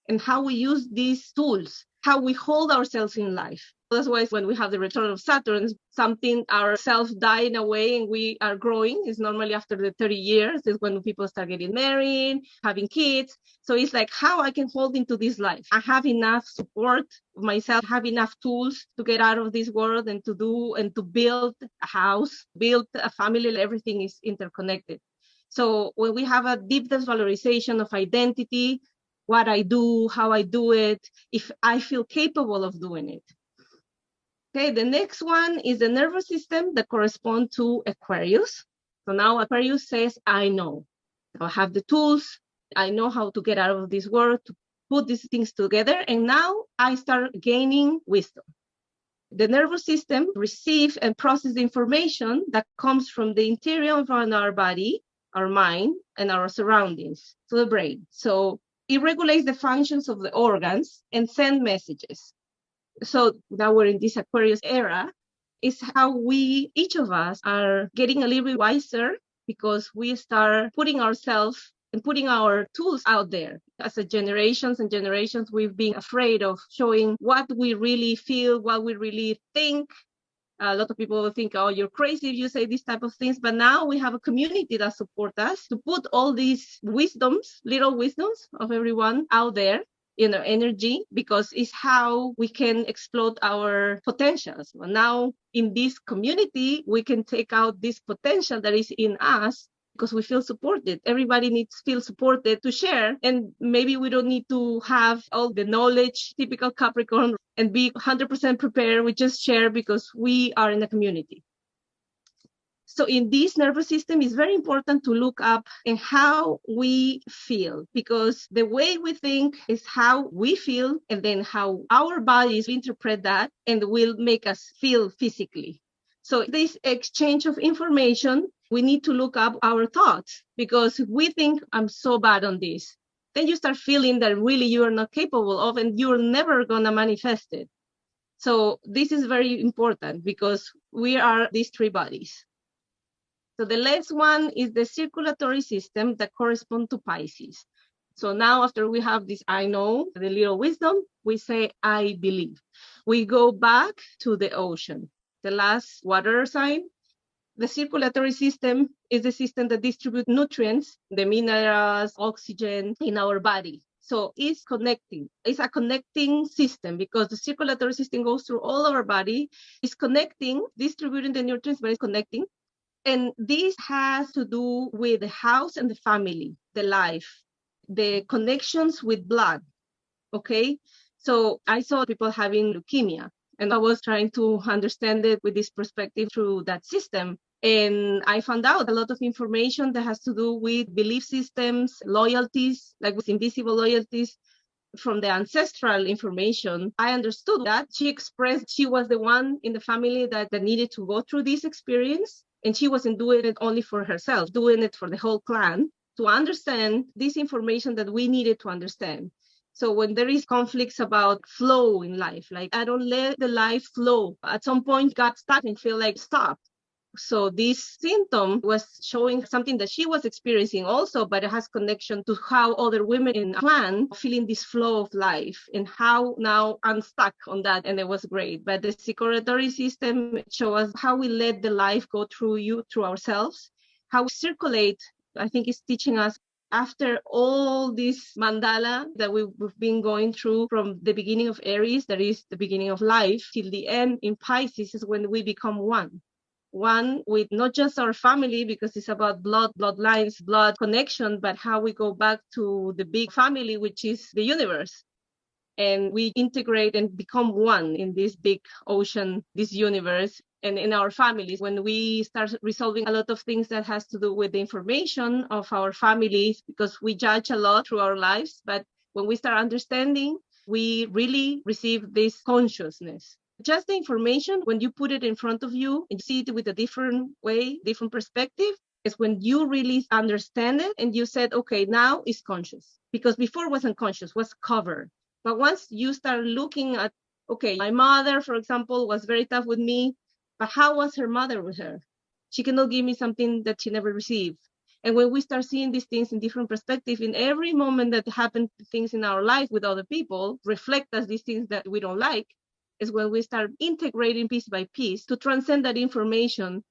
and how we use these tools how we hold ourselves in life. That's why when we have the return of Saturn, something ourselves die in a way and we are growing. It's normally after the 30 years is when people start getting married, having kids. So it's like how I can hold into this life. I have enough support myself, have enough tools to get out of this world and to do and to build a house, build a family. Everything is interconnected. So when we have a deep desvalorization of identity, what I do, how I do it, if I feel capable of doing it. Okay, the next one is the nervous system that corresponds to Aquarius. So now Aquarius says, I know. I have the tools. I know how to get out of this world, to put these things together. And now I start gaining wisdom. The nervous system receives and processes information that comes from the interior of our body, our mind, and our surroundings to the brain. So it regulates the functions of the organs and sends messages. So now we're in this Aquarius era, is how we, each of us, are getting a little bit wiser because we start putting ourselves and putting our tools out there. As a generations and generations, we've been afraid of showing what we really feel, what we really think. A lot of people will think, oh, you're crazy if you say these type of things. But now we have a community that supports us to put all these wisdoms, little wisdoms of everyone out there in our energy, because it's how we can explode our potentials. Well, now in this community, we can take out this potential that is in us because we feel supported. Everybody needs to feel supported to share. And maybe we don't need to have all the knowledge, typical Capricorn, and be 100% prepared. We just share because we are in a community. So in this nervous system, it's very important to look up in how we feel, because the way we think is how we feel, and then how our bodies interpret that and will make us feel physically. So this exchange of information, we need to look up our thoughts, because if we think I'm so bad on this, then you start feeling that really you are not capable of, and you're never going to manifest it. So this is very important because we are these three bodies. So the last one is the circulatory system that corresponds to Pisces. So now after we have this I know, the little wisdom, we say I believe. We go back to the ocean, the last water sign. The circulatory system is the system that distributes nutrients, the minerals, oxygen in our body. So it's connecting. It's a connecting system because the circulatory system goes through all of our body. It's connecting, distributing the nutrients, but it's connecting. And this has to do with the house and the family, the life, the connections with blood, okay? So I saw people having leukemia, and I was trying to understand it with this perspective through that system. And I found out a lot of information that has to do with belief systems, loyalties, like with invisible loyalties, from the ancestral information. I understood that she expressed she was the one in the family that needed to go through this experience. And she wasn't doing it only for herself, doing it for the whole clan to understand this information that we needed to understand. So when there is conflicts about flow in life, like I don't let the life flow, at some point got stuck and feel like stop. So this symptom was showing something that she was experiencing also, but it has connection to how other women in the clan feeling this flow of life and how now I'm stuck on that. And it was great. But the circulatory system show us how we let the life go through you, through ourselves, how we circulate. I think it's teaching us after all this mandala that we've been going through from the beginning of Aries, that is the beginning of life, till the end in Pisces is when we become one. One with not just our family, because it's about bloodlines, blood connection, but how we go back to the big family, which is the universe. And we integrate and become one in this big ocean, this universe, and in our families. When we start resolving a lot of things that has to do with the information of our families, because we judge a lot through our lives, but when we start understanding, we really receive this consciousness. Just the information, when you put it in front of you and you see it with a different way, different perspective, is when you really understand it and you said, okay, now it's conscious. Because before it wasn't conscious, was covered. But once you start looking at, okay, my mother, for example, was very tough with me, but how was her mother with her? She cannot give me something that she never received. And when we start seeing these things in different perspective, in every moment that happen things in our life with other people reflect us these things that we don't like, is when we start integrating piece by piece to transcend that information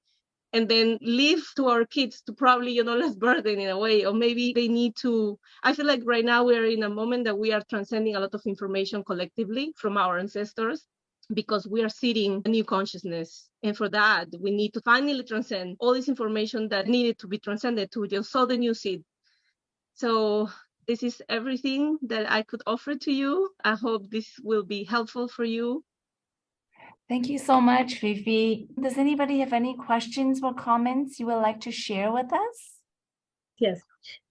and then leave to our kids to probably, less burden in a way, or maybe they need to, I feel like right now we're in a moment that we are transcending a lot of information collectively from our ancestors because we are seeding a new consciousness. And for that, we need to finally transcend all this information that needed to be transcended to just sow the new seed. So this is everything that I could offer to you. I hope this will be helpful for you. Thank you so much, Fifi. Does anybody have any questions or comments you would like to share with us? Yes,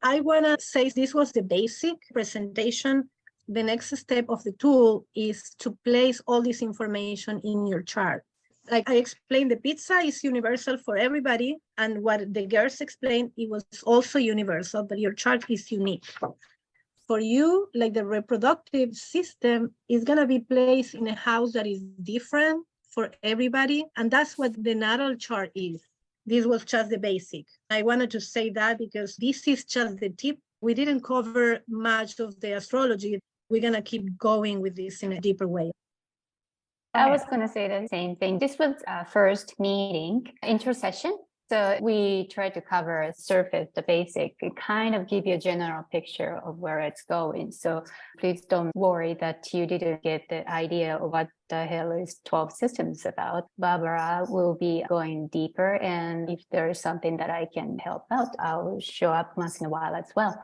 I want to say this was the basic presentation. The next step of the tool is to place all this information in your chart. Like I explained, the pizza is universal for everybody. And what the girls explained, it was also universal, but your chart is unique. For you, like the reproductive system is going to be placed in a house that is different for everybody. And that's what the natal chart is. This was just the basic. I wanted to say that because this is just the tip. We didn't cover much of the astrology. We're going to keep going with this in a deeper way. I was going to say the same thing. This was our first meeting, intersession. So we tried to cover surface, the basic, kind of give you a general picture of where it's going. So please don't worry that you didn't get the idea of what the hell is 12 systems about. Barbara will be going deeper. And if there is something that I can help out, I'll show up once in a while as well.